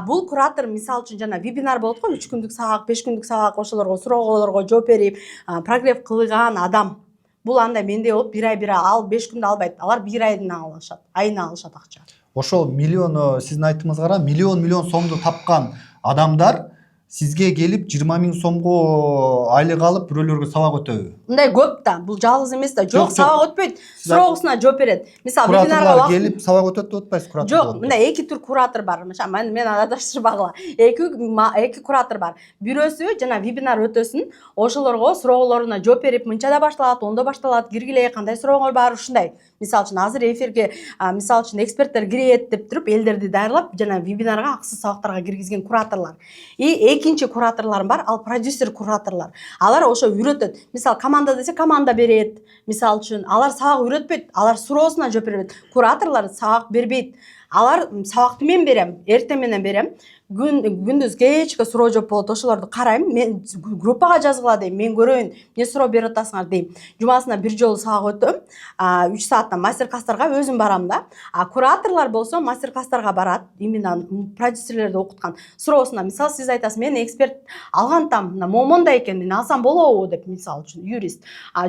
бул куратор мисалы үчүн жана вебинар болот го, 3 күндүк сабак, 5 күндүк сабак, ошолорго суроолорго жооп берип, прогрев кылган адам. Бул андай менде болуп, бир ай ал 5 күндө албайт. Алар бир айына алышат, айына алышат акча. Ошол миллион, сиздин айтымыңызга миллион сомду тапкан адамдар сизге келип 20 000 сомго айлык алып бирөөлөргө сабак өтөбү? Мындай көп да, бул жалгыз эмес да. Жок, сабак өтпөйт, суроосуна жооп берет. Мисалы, вебинарга келип сабак өтөт деп атпайсыз куратор? Жок, мындай 2 түр куратор бар. Мен адаштырбагыла. 2 куратор бар. Бирөөсү жана вебинар өтөсүн, ошолорго суроолоруна жооп берип, мынчада башталат, ондо башталат, киргиле, кандай сурооңор бар, ушундай. Мисалы үчүн азыр эфирге, мисалы үчүн эксперттер кирет деп туруп, элдерди даярдап, жана вебинарга акысыз сабактарга киргизген кураторлор. И экинчи кураторлорум бар, ал продюсер кураторлор. Алар ошо үйрөтөт. Мисалы, команда десе команда берет. Мисалы үчүн алар сабак үйрөтпөйт, алар суроосуна жооп берет. Кураторлор сабак бербейт. Алар сабакты мен берем, эртең менен берем. күндүз кечке суроо жооп болот, ошолорду карайм. Мен группага жазгыла дейм, мен көрөйүн эмне суроо берип атасыңар дейм. Жумасына бир жолу сабак өтөм. 3 сааттан мастер класстарга өзүм барам да. Кураторлор болсо мастер класстарга барат. Именно продюсерлерди окуткан. Суроосуна мисалы сиз айтасыз, мен эксперт алгантам, мына момондой экен, мен алсам болобу деп, мисалы үчүн юрист.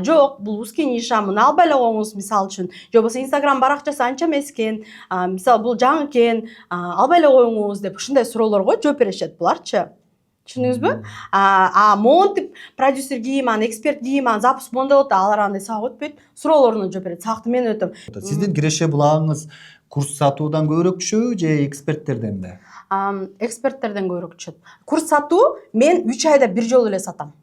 Жок, бул узкий ниша, муну албай эле коюңуз, мисалы үчүн. Же болбосо Instagram баракчасы анча эмес экен, мисалы бул жаңы экен, албай эле коюңуз деп ушундай суроолорго жооп беришет буларчы. Түшүндүңүзбү? Монтип продюсер кийим, эксперт кийим, запуск мондой болот, алар андай сабак өтпөйт. Суроолоруна жооп берет. Сабакты мен өтөм. Сиздин киреше булагыңыз курс сатуудан көбүрөөк түшөбү же эксперттерденби? Эксперттерден көбүрөөк түшөт. Курс сатуу мен 3 айда бир жолу эле сатам.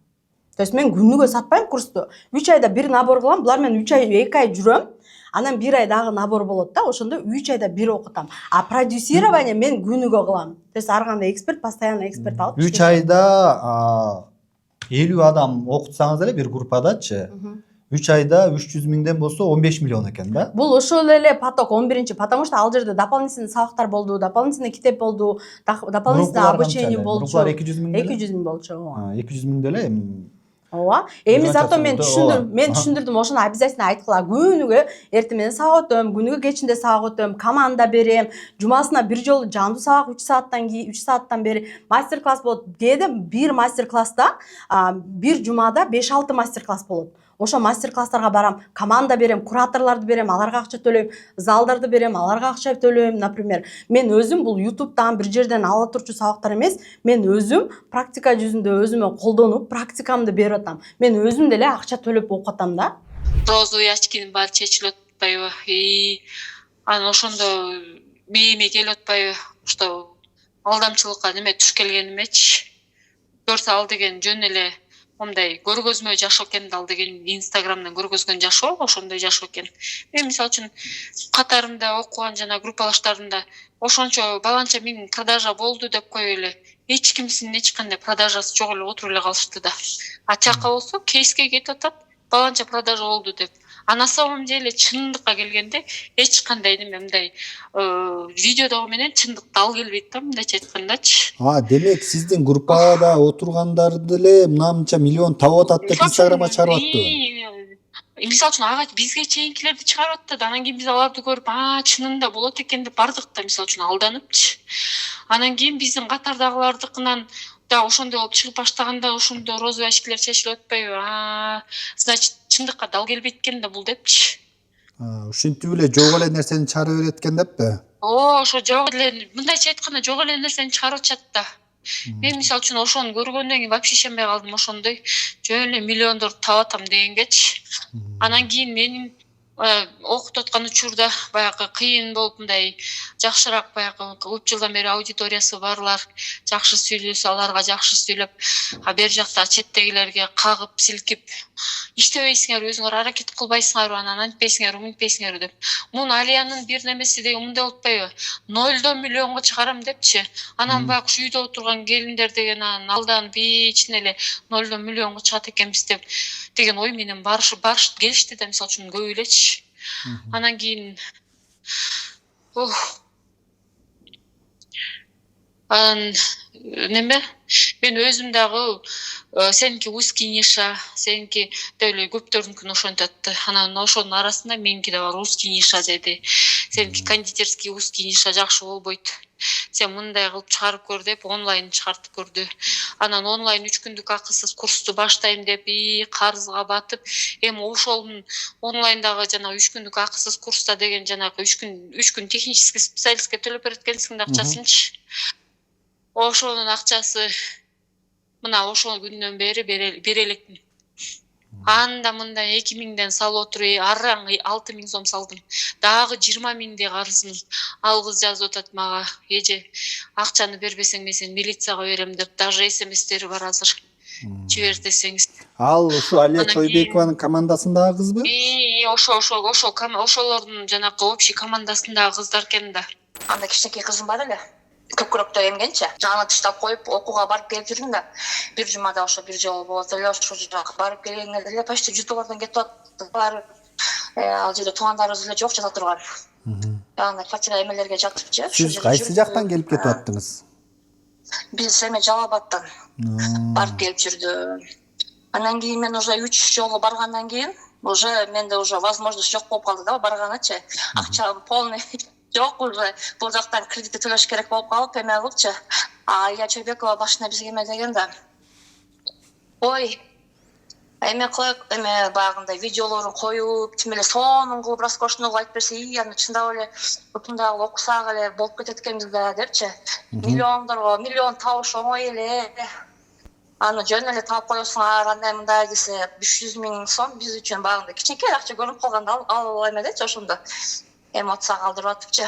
То есть мен күнүгө сатпайм курсту. 3 айда бир набор кылам. Булар мен 2 ай жүрөм. Анан 1 ай дагы набор болот да, ошондо 3 айда бир окутам. Продюсирование мен күнүгө кылам. То есть ар кандай эксперт, постоянно эксперт алып. 3 айда 50 адам окутсаңыз эле бир группадачы, 3 айда 300 миңден болсо 15 миллион экен да? Бул ошол эле поток 11-чи, потому что ал жерде дополнительный сабактар болду, дополнительный китеп болду, дополнительный обучение болчу. Группалар 200 миң деле? 200 миң болчу. 200 миң деле? Ооба. Эми зато мен түшүндүрдүм, ошону обязательно айткыла. Күнүгө эртең менен сабак өтөм, күнүгө кечинде сабак өтөм, команда берем. Жумасына бир жолу жандуу сабак 3 сааттан бери мастер класс болот. Кээде бир мастер класста бир жумада 5-6 мастер класс болот. Ошо мастер класстарга барам, команда берем, кураторлорду берем, аларга акча төлөйм, залдарды берем, аларга акча төлөйм, например. Мен өзүм бул YouTube'дан бир жерден ала турчу сабактар эмес, мен өзүм практика жүзүндө өзүмө колдонуп, практикамды берип атам. Мен өзүм деле акча төлөп окуп атам да. Розовый очкинин баары чечилип атпайбы? Анан ошондо мээме келип атпайбы? Что алдамчылыкка неме туш келгенимечи? Көрсө ал деген жөн эле мындай көргөзмө жашоо экен, ал деген Instagramдан көргөзгөн жашоо, ошондой жашоо экен. Мен мисалы үчүн катарымда окуган жана группалаштарымда ошончо баланча миң продажа болду деп коюп эле эч кимсинин эч кандай продажасы жок эле отуруп эле калышты да. Чака болсо кейске кетип атат, баланча продажа болду деп. На самом деле чындыкка келгенде эч кандай неме мындай видеодогу менен чындыкты ал келбейт да, мындайча айткандачы. Демек сиздин группада отургандар деле мынанча миллион табып атат деп Instagramга чыгарып аттыбы? Мисалы үчүн ага бизге чейинкилерди чыгарып аттат, анан кийин биз аларды көрүп, чынында болот экен деп бардык да мисалы үчүн алданыпчы. Анан кийин биздин катардагылардыкынан да ошондой болуп чыгып баштаганда ошондо розовый очкилер чечилип атпайбы? Значит, чындыкка дал келбейт экен да бул депчи. Ушинтип эле жок эле нерсени чыгара берет экен деппи? Ошо жок эле, мындайча айтканда жок эле нерсени чыгарып атышат да. Мен мисалы үчүн ошону көргөндөн кийин вообще ишенбей калдым, ошондой жөн эле миллиондорду таап атам дегенгечи. Анан кийин менин окутуп аткан учурда баягы кыйын болуп мындай жакшыраак баягы көп жылдан бери аудиториясы барлар жакшы сүйлөсө, аларга жакшы сүйлөп, бер жакта четтегилерге кагып, силкип, иштебейсиңер, өзүңөр аракет кылбайсыңарбы, анан антпейсиңер, уминтпейсиңер деп. Мун Алиянын бир немеси деген мындай болуп атпайбы? 0 миллионго чыгарам депчи. Анан баягы ушу үйдө отурган келиндер деген анан алданып ичине эле 0 миллионго чыгат экенбиз деп деген ой менен барышып келишти да, мисалы үчүн көп элечи. Анан кийин неме мен өзүм дагы сеники узкий ниша, сеники деп эле көптөрүнүкүн ошентип атты. Анан ошонун арасында меники да бар узкий ниша деди. Сеники кондитерский узкий ниша жакшы болбойт. Сен мындай кылып чыгарып көр деп онлайн чыгартып көрдү. Анан онлайн 3 күндүк акысыз курсту баштайм деп карызга батып, эми ошол онлайндагы жана 3 күндүк акысыз курста деген жанагы 3 күн технический специалистке төлөп берет экенсиң да акчасынчы. Ошонун акчасы мына ошол күндөн бери бере электим. Анда мында 2 миңден салып отуруп, араң 6 миң сом салдым. Дагы 20 миңдей карызым. Ал кыз жазып атат мага, эже, акчаны бербесең мен сени милицияга берем деп, даже СМСтери бар азыр. Жибер десеңиз. Ал ушу Алия Чойбекованын командасындагы кызбы? Ошолордун жанагы общий командасындагы кыздар экен да. Анда кичинекей кызым бар эле. Көкүрөктө эмгенчи. Жаны таштап коюп, окууга барып келип жүрдүм да. Бир жумада ошо бир жолу болот эле, ошо жака барып келгенде эле почти жутуулардан кетип атты. Ал жерде туугандарыбыз эле жок жата турган. Анда квартира эмелерге жатыпчы. Сиз кайсы жактан келип кетип аттыңыз? Биз эме Жалал Абадтан барып келип жүрдүм. Анан кийин мен уже 3 жолу баргандан кийин уже менде уже возможность жок болуп калды да барганычы. Акча полный жок уже. Бул жактан кредитти төлөш керек болуп калып эме кылыпчы. Алия Чойбекова башына бизге эме деген да. Ой, эме кылып, эме баягындай видеолорун коюп, тим эле сонун кылып роскошный кылып айтып берсе, аны чындап эле ушундагы окусак эле болуп кетет экенбиз да депчи. Миллион табыш оңой эле. Аны жөн эле таап коесуңар, андай мындай десе 300 000 сом биз үчүн баягындай кичинекей акча көрүнүп калганда ал эме дечи ошондо эмоция калтырып атыпчы.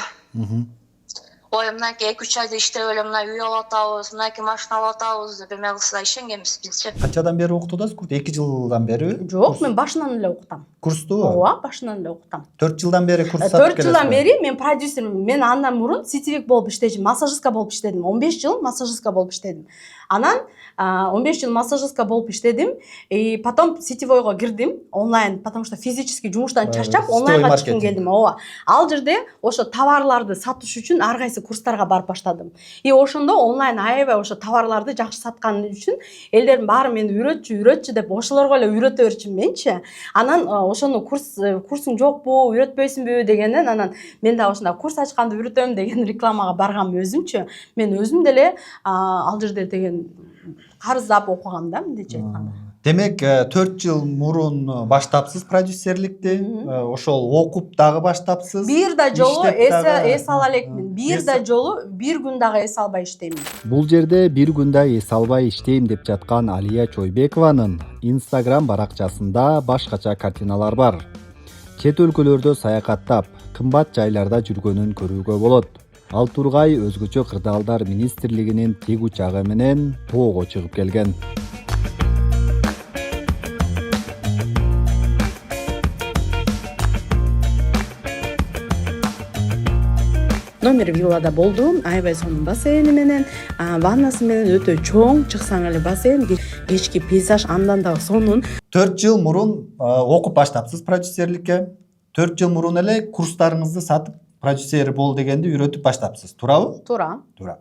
Ой, мынакей 2-3 айда иштеп эле мына үй алып атабыз, мынакей машина алып атабыз деп эме кылса ишенгенбиз бизчи. Канчадан бери окутуп атасыз? 2 жылдан бериби? Жок, мен башынан эле окутам. Курстубу? Ооба, башынан эле окутам. 4 жылдан бери курс сатып келесиз. 4 жылдан бери мен продюсермин. Мен андан мурун сетевик болуп иштедим, массажистка болуп иштедим. 15 жыл массажистка болуп иштедим. Анан 15 жыл массажистка болуп иштедим. И потом сетевойго кирдим онлайн, потому что физически жумуштан чарчап онлайнга чыккым келдим. Ооба. Ал жерде ошо товарларды сатыш үчүн ар кайсы курстарга барып баштадым. И ошондо онлайн аябай ошо товарларды жакшы саткан үчүн элдердин баары мени үйрөтчү деп ошолорго эле үйрөтө берчүмүн менчи. Анан ошону курсуң жокпу, үйрөтпөйсүңбү дегенден анан мен да ошондой курс ачканды үйрөтөм деген рекламага баргам өзүмчү. Мен өзүм деле ал жерде деген карыздап окугам да, мындайча айтканда. Демек 4 жыл мурун баштапсыз продюсерликти, ошол окуп дагы баштапсыз. Бир да жолу эс ала элекмин. Бир да жолу бир күн дагы эс албай иштеймин. Бул жерде бир күн да эс албай иштейм деп жаткан Алия Чойбекованын Instagram баракчасында башкача картиналар бар. Чет өлкөлөрдө саякаттап, кымбат жайларда жүргөнүн көрүүгө болот. Ал тургай өзгөчө кырдаалдар министрлигинин тик учагы менен тоого чыгып келген. Номер виллада болдум, аябай сонун бассейни менен, ваннасы менен өтө чоң, чыксаң эле бассейн, кечки пейзаж андан дагы сонун. 4 жыл мурун окуп баштапсыз продюсерликке. 4 жыл мурун эле курстарыңызды сатып продюсер бол дегенди үйрөтүп баштапсыз, туурабы? Туура.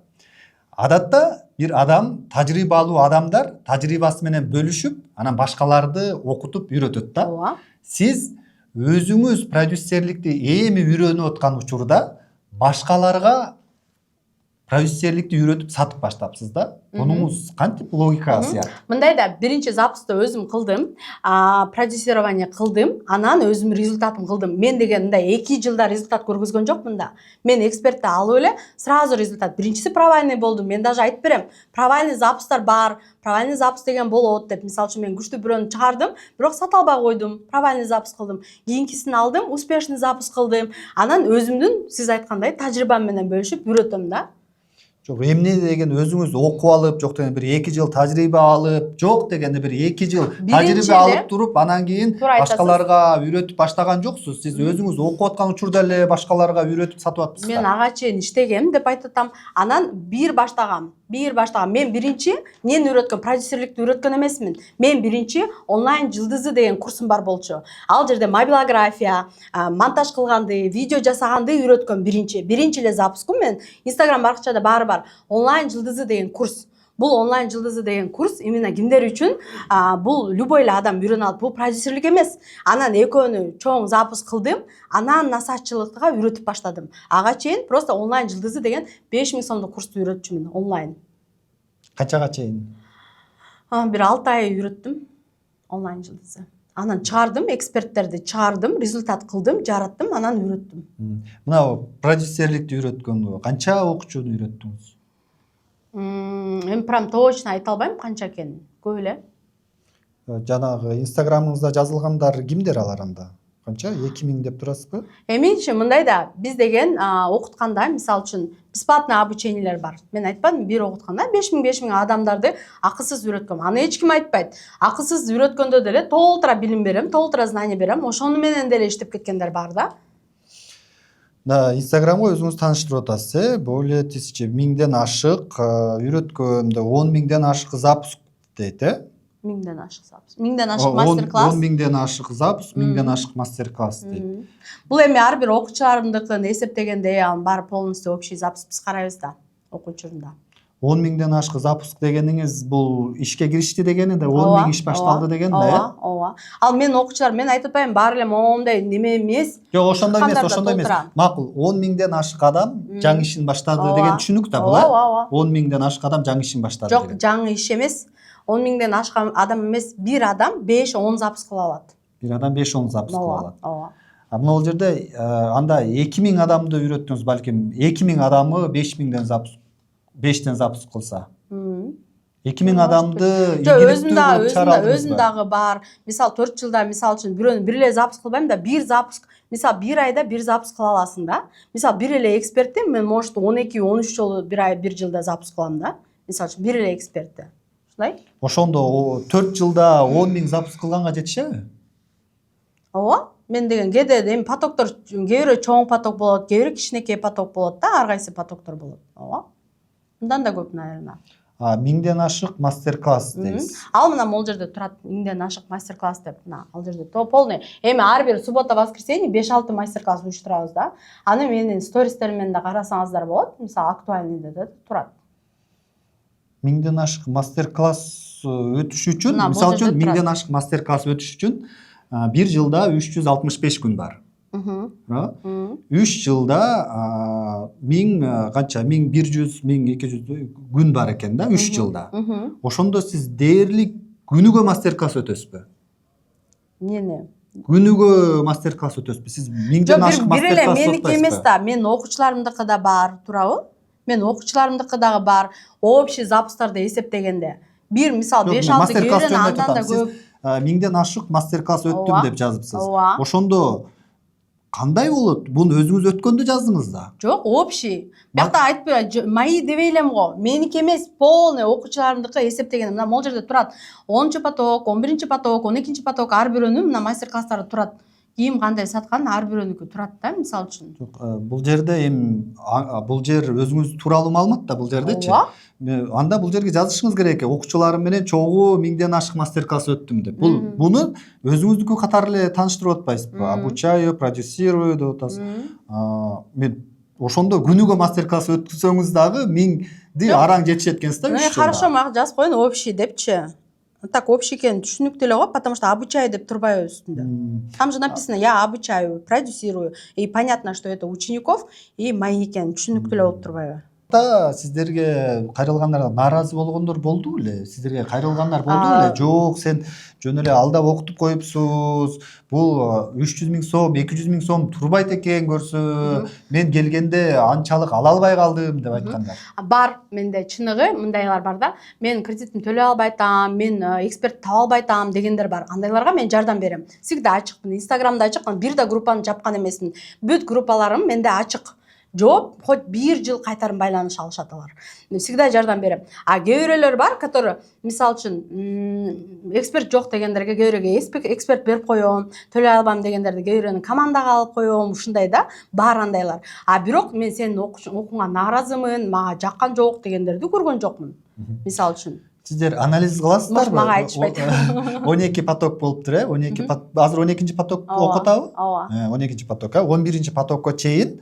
Адатта бир адам, тажрыйбалуу адамдар тажрыйбасы менен бөлүшүп, анан башкаларды окутуп үйрөтөт да. Ооба. Сиз өзүңүз продюсерликти эми үйрөнүп аткан учурда башкаларга продюсерликти үйрөтүп сатып баштапсыз да. Бунуңуз кантип логикасы? Мындай да, биринчи запусты өзүм кылдым, продюсирование кылдым, анан өзүм результатын кылдым. Мен деген мындай 2 жылда результат көргөзгөн жокмун да. Мен экспертти алып эле сразу результат. Биринчиси провальный болду. Мен даже айтып берем, провальный запустар бар, провальный запус деген болот деп. Мисалы үчүн мен күчтүү бирөөнү чыгардым, бирок сата албай койдум. Провальный запус кылдым. Кийинкисин алдым, успешный запус кылдым. Анан өзүмдүн сиз айткандай тажрыйбам менен бөлүшүп үйрөтөм да. Жок, эмне деген өзүңүз окуп алып, жок деген бир 2 жыл тажрыйба алып, жок дегенде бир 2 жыл тажрыйба алып туруп, анан кийин башкаларга үйрөтүп баштаган жоксуз. Сиз өзүңүз окуп аткан учурда эле башкаларга үйрөтүп сатып атпсызбы? Мен ага чейин иштегем деп айтып атам. Анан бир баштагам. Мен биринчи эмнени үйрөткөм, продюсерликти үйрөткөн эмесмин. Мен биринчи онлайн жылдызы деген курсум бар болчу. Ал жерде мобилография, монтаж кылганды, видео жасаганды үйрөткөм биринчи. Биринчи эле запускум мен Instagram баракчада баары бар. Онлайн жылдызы деген курс. Бул онлайн жылдызы деген курс именно кимдер үчүн? Бул любой эле адам үйрөнө алат. Бул продюсерлик эмес. Анан экөөнү чоң запуск кылдым, анан насаатчылыкка үйрөтүп баштадым. Ага чейин просто онлайн жылдызы деген 5000 сомдук курсту үйрөтчүмүн онлайн. Канчага чейин? Бир 6 ай үйрөттүм онлайн жылдызы. Анан чыгардым, эксперттерди чыгардым, результат кылдым, жараттым, анан үйрөттүм. Мына продюсерликти үйрөткөнгө канча окуучуну үйрөттүңүз? Мен прям точно айта албайм канча экенин. Көп эле. Жанагы Instagramыңызда жазылгандар кимдер алар анда? Канча? 2000 деп турасызбы? Менчи мындай да, биз деген окутканда, мисалы үчүн, бесплатный обучениелер бар. Мен айтпадым, бир окутканда 5000 адамдарды акысыз үйрөткөм. Аны эч ким айтпайт. Акысыз үйрөткөндө деле толтура билим берем, толтура знание берем. Ошону менен деле иштеп кеткендер бар да. Инстаграмга өзүңүз тааныштырып атасыз, более 1000ден ашык үйрөткөндө 10.000ден ашык запуск дейт, 1000ден ашык запуск. 1000ден ашык мастер-класс. 10.000ден ашык запуск, 1000ден ашык мастер-класс дейт. Бул эми ар бир окуучулардыкын эсептегенде анын баары полностью общий запуск биз карайбыз да окуу учурунда. 10 миңден ашкы запуск дегениңиз бул ишке киришти дегени да, 10 миң иш башталды деген да, э? Ооба. Ал мен окуучулар, мен айтып атпаймынбы, баары эле моундай неме эмес. Жок, ошондой эмес. Макул, 10 миңден ашык адам жаңы ишин баштады деген түшүнүк да бул, э? 10 миңден ашык адам жаңы ишин баштады Жок, деген. жаңы иш эмес. 10 миңден ашкан адам эмес, бир адам 5-10 запуск кыла алат. Бир адам 5-10 запуск кыла алат. Ооба. Бул жерде анда 2 миң адамды үйрөттүңүз, балким 2 миң адамы 5 миңден запуск 5тен запуск кылса. 2 миң адамды игиликтүү чара алдыңыз өзүм дагы бар. Мисал 4 жылда мисал үчүн бирөөнү бир эле запуск кылбайм да, бир запуск, мисал бир айда бир запуск кыла аласың да. Мисал бир эле экспертти мен может 12-13 жолу бир ай бир жылда запуск кылам да. Мисал үчүн бир эле экспертти. Ушундай? Ошондо 4 жылда 10 миң запуск кылганга жетишеби? Ооба. Мен деген кээде эми потоктор кээ бирөө чоң поток болот, кээ бирөө кичинекей поток болот да, ар кайсы потоктор болот. Ооба. Мындан да көп, наверное. Миңден ашык мастер-класс дейсиз. Ал мына могул жерде турат, миңден ашык мастер-класс деп, мына ал жерде полный. Эми ар бир суббота, воскресенье 5-6 мастер-класс уюштурабыз да. Аны менин стористеримден да карасаңыздар болот. Мисал актуальныйда да турат. Миңден ашык мастер-класс өтүш үчүн, мисал үчүн миңден ашык мастер-класс өтүш үчүн бир жылда 365 күн бар. 3 жылда 1000 канча 1100 1200 күн бар экен да, 3 жылда. Ошондо сиз дээрлик күнүгө мастер-класс өтөсүзбү? Эмне? Күнүгө мастер-класс өтөсүзбү? Сиз миңден ашык мастер-класс өтөсүзбү? Меники эмес да, мен окуучуларымдыкы да бар, туурабы? Мен окуучуларымдыкы дагы бар. Общий запустарды эсептегенде бир мисал 5-6 күйрөн андан да көп. Миңден ашык мастер-класс өттүм деп жазыпсыз. Ошондо кандай болот? Буну өзүңүз өткөндө жаздыңыз да? Жок, общий. Биякта айтпай, мои дебей элем го. Меники эмес, полный окуучуларымдыкы эсептегенде мына могул жерде турат. 10-чы поток, 11-чи поток, 12-чи поток ар бирөөнүн мына мастер-класстары турат. Кийим кандай саткан ар бирөөнүкү турат да, мисал үчүн. Жок, бул жерде эми бул жер өзүңүз тууралуу маалымат да, бул жердечи. Анда бул жерге жазышыңыз керек экен. Окуучуларым менен чогуу миңден ашык мастер-класс өттүм деп. Буну өзүңүздүкү катары эле тааныштырып атпайсызбы? Обучаю, продюсирую деп атасыз. Мен ошондо күнүгө мастер-класс өткүзсөңүз дагы миңди араң жетишет экенсиз да, 3 жылда. Хорошо, мага жазып коюн общий депчи. Так общий экенин түшүнүктүү эле го, потому что обучаю деп турбайбы үстүндө. Там же написано: я обучаю, продюсирую. И понятно, что это учеников и мои экенин түшүнүктүү эле болуп турбайбы? Сиздерге кайрылгандар нааразы болгондор болду беле? Сиздерге кайрылгандар болду беле? Жок, сен жөн эле алдап окутуп коюпсуз. Бул 300 миң сом, 200 миң сом турбайт экен көрсө. Мен келгенде анчалык ала албай калдым деп айткандар. Бар, менде чыныгы мындайлар бар да. Мен кредитин төлөй албай атам, мен эксперт таба албай атам дегендер бар. Андайларга мен жардам берем. Всегда ачыкмын. Инстаграмда ачыкмын. Бир да группаны жапкан эмесмин. Бүт группаларым менде ачык. Жооп, хоть бир жыл кайтарым байланыша алышат алар. Мен всегда жардам берем. А кээ бирөөлөр бар, которые, мисал үчүн, эксперт жок дегендерге кээ бирөөгө эксперт берип коём, төлөй албайм дегендерди кээ бирөөнү командага алып коём, ушундай да, бар андайлар. А бирок мен сенин окууңа нааразымын, мага жаккан жок дегендерди көргөн жокмун. Мисал үчүн. Сиздер анализ кыласыздарбы? Мага айтышпайт. 12 поток болуптур, э? 12 азыр 12-чи поток окутабы? Ооба. 12-чи поток, 11-чи потокко чейин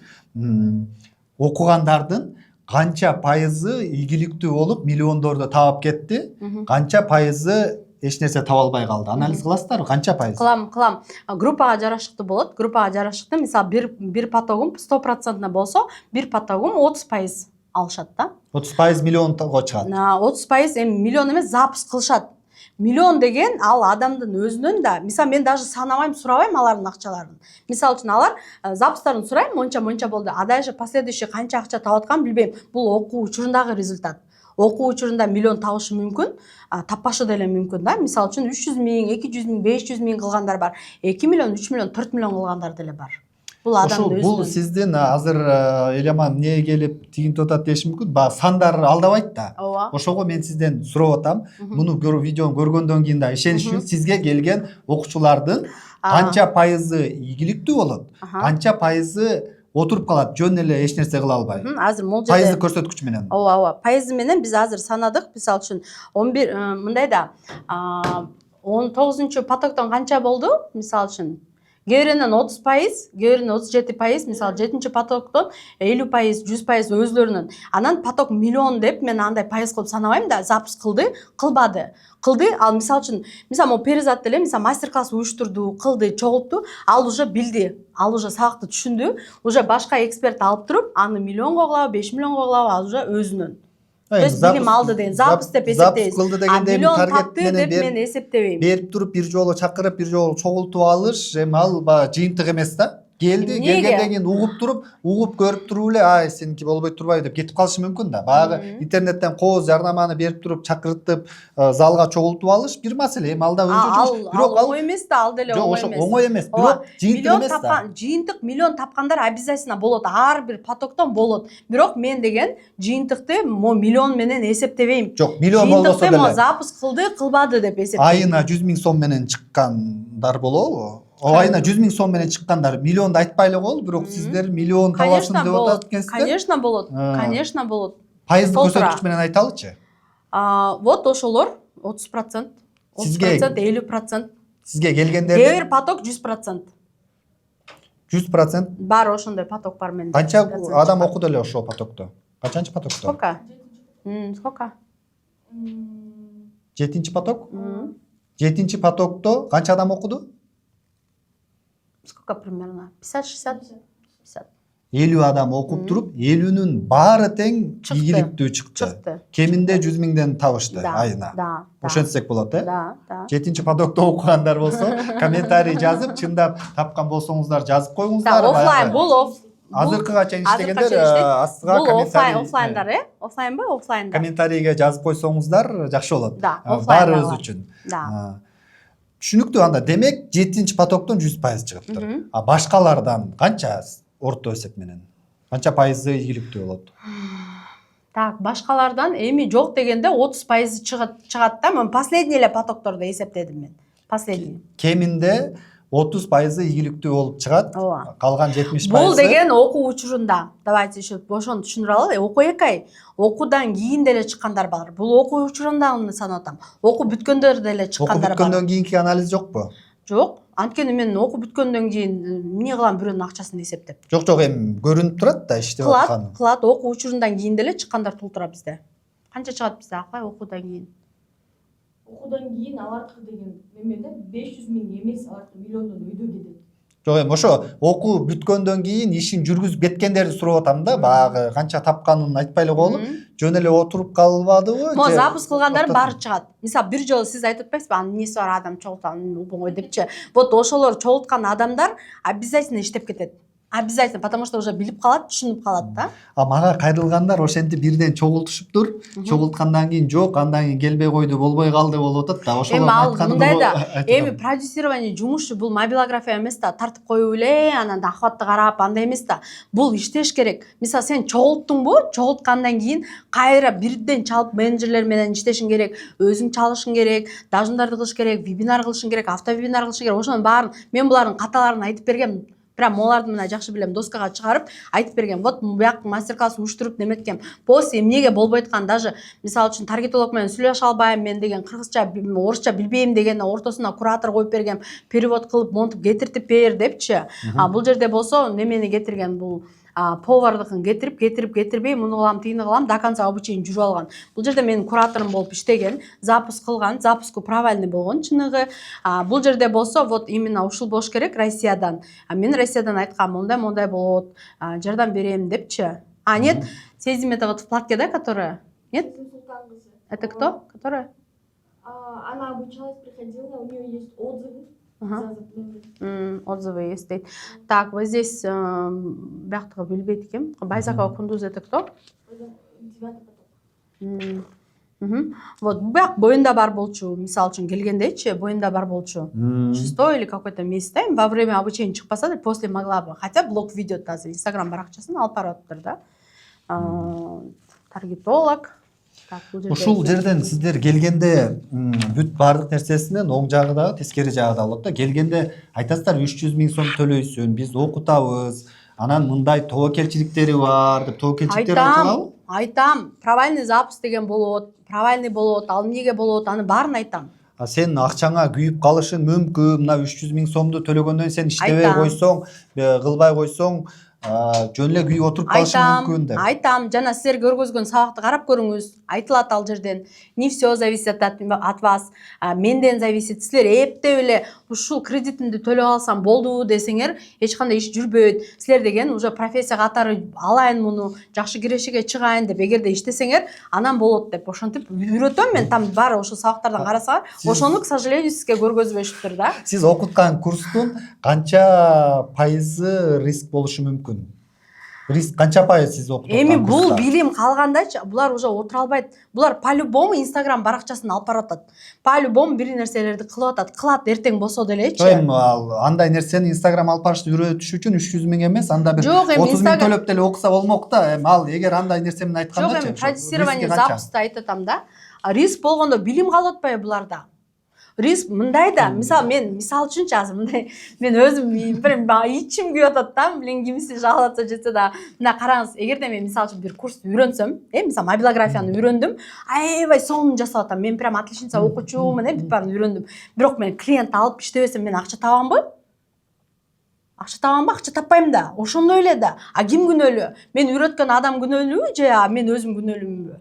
окугандардын канча пайызы ийгиликтүү болуп миллиондорду таап кетти, канча пайызы эч нерсе таба албай калды. Анализ кыласыздарбы? Канча пайыз? Кылам. Группага жарашыктуу болот. Группага жарашыктуу, мисал бир потогум 100% болсо, бир потогум 30% алышат да. 30% миллионго чыгат. 30% эми миллион эмес, запуск кылышат. Миллион деген ал адамдын өзүнөн да. Мисал мен даже санабайм, сурабайм алардын акчаларын. Мисал үчүн алар запустарын сурайм, монча болду. А дальше последующий канча акча таап атканын билбейм. Бул окуу учурундагы результат. Окуу учурунда миллион табышы мүмкүн, таппашы деле мүмкүн да. Мисал үчүн 300 миң, 200 миң, 500 миң кылгандар бар. 2 миллион, 3 миллион, 4 миллион кылгандар деле бар. Бул адамдын өзүнүн. Бул сиздин азыр элеман эмне келип тигинтип атат деши мүмкүн. Баягы сандар алдабайт да. Ошого мен сизден сурап атам. Муну видеону көргөндөн кийин да ишенич үчүн сизге келген окуучулардын канча пайызы ийгиликтүү болот, канча пайызы отуруп калат, жөн эле эч нерсе кыла албай. Азыр могул жерде пайыздык көрсөткүч менен. Ооба, пайызы менен биз азыр санадык. Мисал үчүн 11 мындай да 19-потоктон канча болду? Мисал үчүн кээ биринен 30%, кээ биринен 37%, мисалы 7 потоктон 50%, 100% өзлөрүнүн. Анан поток миллион деп мен андай пайыз кылып санабайм да, запуск кылды, кылбады. Кылды, ал мисалы үчүн, мисалы могу Перизат деле, мисалы мастер-класс уюштурду, кылды, чогултту, ал уже билди, ал уже сабакты түшүндү, уже башка эксперт алып туруп, аны миллионго кылабы, 5 миллионго кылабы, ал уже өзүнүн. То есть билим алды деген, запуск деп эсептейбиз. А миллион тапты деп мен эсептебейм. Берип туруп бир жолу чакырып, бир жолу чогултуп алыш, эми ал баягы жыйынтык эмес да. Келди, келгенден кийин угуп туруп, угуп көрүп туруп эле, ай сеники болбой турбайбы деп кетип калышы мүмкүн да. Баягы интернеттен кооз жарнаманы берип туруп, чакыртып, залга чогултуп алыш бир маселе. Эми алда өзү бирок ал оңой эмес да, ал деле оңой эмес. Жок, оңой эмес, бирок жыйынтык эмес да. Жыйынтык миллион тапкандар обязательно болот, ар бир потоктон болот. Бирок мен деген жыйынтыкты миллион менен эсептебейм. Жок, миллион болбосо деле. Жыйынтыкты запуск кылды, кылбады деп эсептейм. Айына 100 000 сом менен чыккандар болобу? Айына 100 000 сом менен чыккандар миллионду айтпай эле коелу, бирок сиздер миллион табасың деп атат экенсиздер. Конечно болот. Конечно болот. Пайыздык көрсөткүч менен айталычы. Вот ошолор 30%, 30%, 50%. Сизге келгендер Кээ бир поток 100%. 100%? Бар, ошондой поток бар менде. Канча адам окуду эле ошол потокту? Канчанчы потокту? Сколько? Сколько? 7-чи поток? 7-чи потокто канча адам окуду? Сколько примерно? 50-60? 50. 50 адам окуп туруп, 50'нүн баары тең ийгиликтүү чыкты. Кеминде 100 000ден табышты айына. Да. Ошентсек болот, э? Да. 7-чи потокто окугандар болсо, комментарий жазып, чындап тапкан болсоңуздар жазып коюңуздар. Оффлайн бул азыркыга чейин иштегендер астыга комментарий. Бул оффлайндар, э? Оффлайнбы, оффлайндар. Комментарийге жазып койсоңуздар жакшы болот. Баарыбыз үчүн. Түшүнүктүү анда. Демек 7-чи потоктон 100% чыгыптыр. А башкалардан канча орто эсеп менен? Канча пайызы ийгиликтүү болот? Так, башкалардан эми жок дегенде 30% чыгат да. Мен последний эле потокторду эсептедим мен. Последний. Кеминде 30% ийгиликтүү болуп чыгат. Калган 70%. Бул деген окуу учурунда. Давайте еще ошону түшүндүрө алалы. Окуу 2 ай. Окуудан кийин деле чыккандар бар. Бул окуу учурунда санап атам. Окуу бүткөндөр деле чыккандар бар. Окуу бүткөндөн кийинки анализ жокпу? Жок. Анткени мен окуу бүткөндөн кийин эмне кылам бирөөнүн акчасын эсептеп. Жок, эми көрүнүп турат да иштеп атканы. Кылат. Окуу учурундан кийин деле чыккандар тултура бизде. Канча чыгат бизде акай окуудан кийин? Окуудан кийин алардыкы деген немеде 500 000 эмес, алардыкы миллиондон өйдө кетет. Жок, эми ошо окуу бүткөндөн кийин ишин жүргүзүп кеткендерди сурап атам да, баягы канча тапканын айтпай эле коелу. Жөн эле отуруп калбадыбы? Мо запуск кылгандар баары чыгат. Мисалы бир жолу сиз айтып атпайсызбы, анын эмнеси бар адам чогулткан оңой депчи. Вот ошолор чогулткан адамдар обязательно иштеп кетет. Обязательно, потому что уже билип калат, түшүнүп калат да. А мага кайрылгандар ошентип бирден чогултушуптур. Чогулткандан кийин жок, андан кийин келбей койду, болбой калды болуп атат да. Эми ал мындай да, эми продюсирование жумушу бул мобилография эмес да, тартып коюп эле, анан да ахватты карап, андай эмес да. Бул иштеш керек. Мисалы сен чогулттуңбу, чогулткандан кийин кайра бирден чалып менеджерлер менен иштешиң керек, өзүң чалышың керек, дажындарды кылыш керек, вебинар кылышың керек, автовебинар кылышың керек. Ошонун баарын мен булардын каталарын айтып бергем. Прям оларды мына жакшы билем, доскага чыгарып айтып берген. Вот буяк мастер-класс уюштуруп неметкем. После эмнеге болбой аткан, даже мисалы үчүн таргетолог менен сүйлөшө албайм мен деген, кыргызча, орусча билбейм деген ортосуна куратор коюп бергем, перевод кылып, монтуп кетиртип бер депчи. Бул жерде болсо немени кетирген, бул повардыкын кетирбей, муну кылам, тигини кылам, до конца обучение жүрүп алган. Бул жерде менин кураторум болуп иштеген, запуск кылган, запуску правильный болгон чыныгы. Бул жерде болсо вот именно ушул болуш керек Россиядан. Мен Россиядан айткам, мондай болот, жардам берем депчи. Нет, Сезим это вот в платке, да, которая? Нет? Это кто? Которая? Она обучалась, приходила, у нее есть отзывы. Отзывы есть. Так, вот здесь бяхтыгы билбейт экенмин. Байзакова Кундуз это кто? 9 поток. Вот бияк боюнда бар болчу, мисалы үчүн келгендечи, боюнда бар болчу. 6 или какой-то месяц во время обучения чыкпаса да, после могла бы. Хотя блог видео таза, Инстаграм баракчасын алып бараптыр да. Таргетолог. Ушул жерден сиздер келгенде бүт баардык нерсесинен оң жагы дагы, тескери жагы да болот да. Келгенде айтасыздар 300 000 сом төлөйсүн, биз окутабыз, анан мындай тобокелчиликтери бар деп тобокелчиликтери айтылабы? Айтам, провальный запуск деген болот, провальный болот, ал эмнеге болот, аны баарын айтам. Сен акчаңа күйүп калышың мүмкүн. Мына 300 миң сомду төлөгөндөн сен иштебей Айтам. койсоң, кылбай койсоң, жөн эле күйүп отуруп калышың мүмкүн деп. Айтам, жана силер көргөзгөн сабакты карап көрүңүз. Айтылат ал жерден. Не все зависит от вас. Менден зависит. Силер эптеп эле ушул кредитимди төлөп алсам болду десеңер, эч кандай иш жүрбөйт. Силер деген уже профессия катары алайын муну, жакшы кирешеге чыгайын деп эгерде иштесеңер, анан болот деп ошентип үйрөтөм мен. Там баары ошол сабактардан карасаңар, ошону, к сожалению, сизге көргөзбөйүшүптүр да. Сиз окуткан курстун канча пайызы риск болушу мүмкүн? Риск канча пайыз сиз окуп Эми аткан бул курста? билим калгандачы, булар уже отура албайт. Булар по-любому Instagram баракчасын алып баратат. По-любому бир нерселерди кылып атат. Кылат эртең болсо делечи. Эми андай нерсени Instagram алып барышты үйрөтүш үчүн 300 миң эмес, анда бир Жок, эми 30 миң Instagram- төлөп деле окуса болмок да. Эми ал эгер андай нерсе менен Жок, айткандачы. эми продюсирование запуска айтып атам да. Риск болгондо билим калып атпайбы буларда? Риск мындай да, мисалы мен мисал үчүнчү азыр мындай мен өзүм бир ичим күйүп атат да, билен кимиси жалатса жетсе да. Мына караңыз, эгерде мен мисалы үчүн бир курсту үйрөнсөм, мисалы мобилографияны үйрөндүм, аябай сонун жасап атам. Мен прям отличница окуучумун, бүт баарын үйрөндүм. Бирок мен клиент алып иштебесем мен акча табамбы? Акча таппайм да. Ошондой эле да. Ким күнөөлүү? Мен үйрөткөн адам күнөөлүүбү же мен өзүм күнөөлүүмүнбү?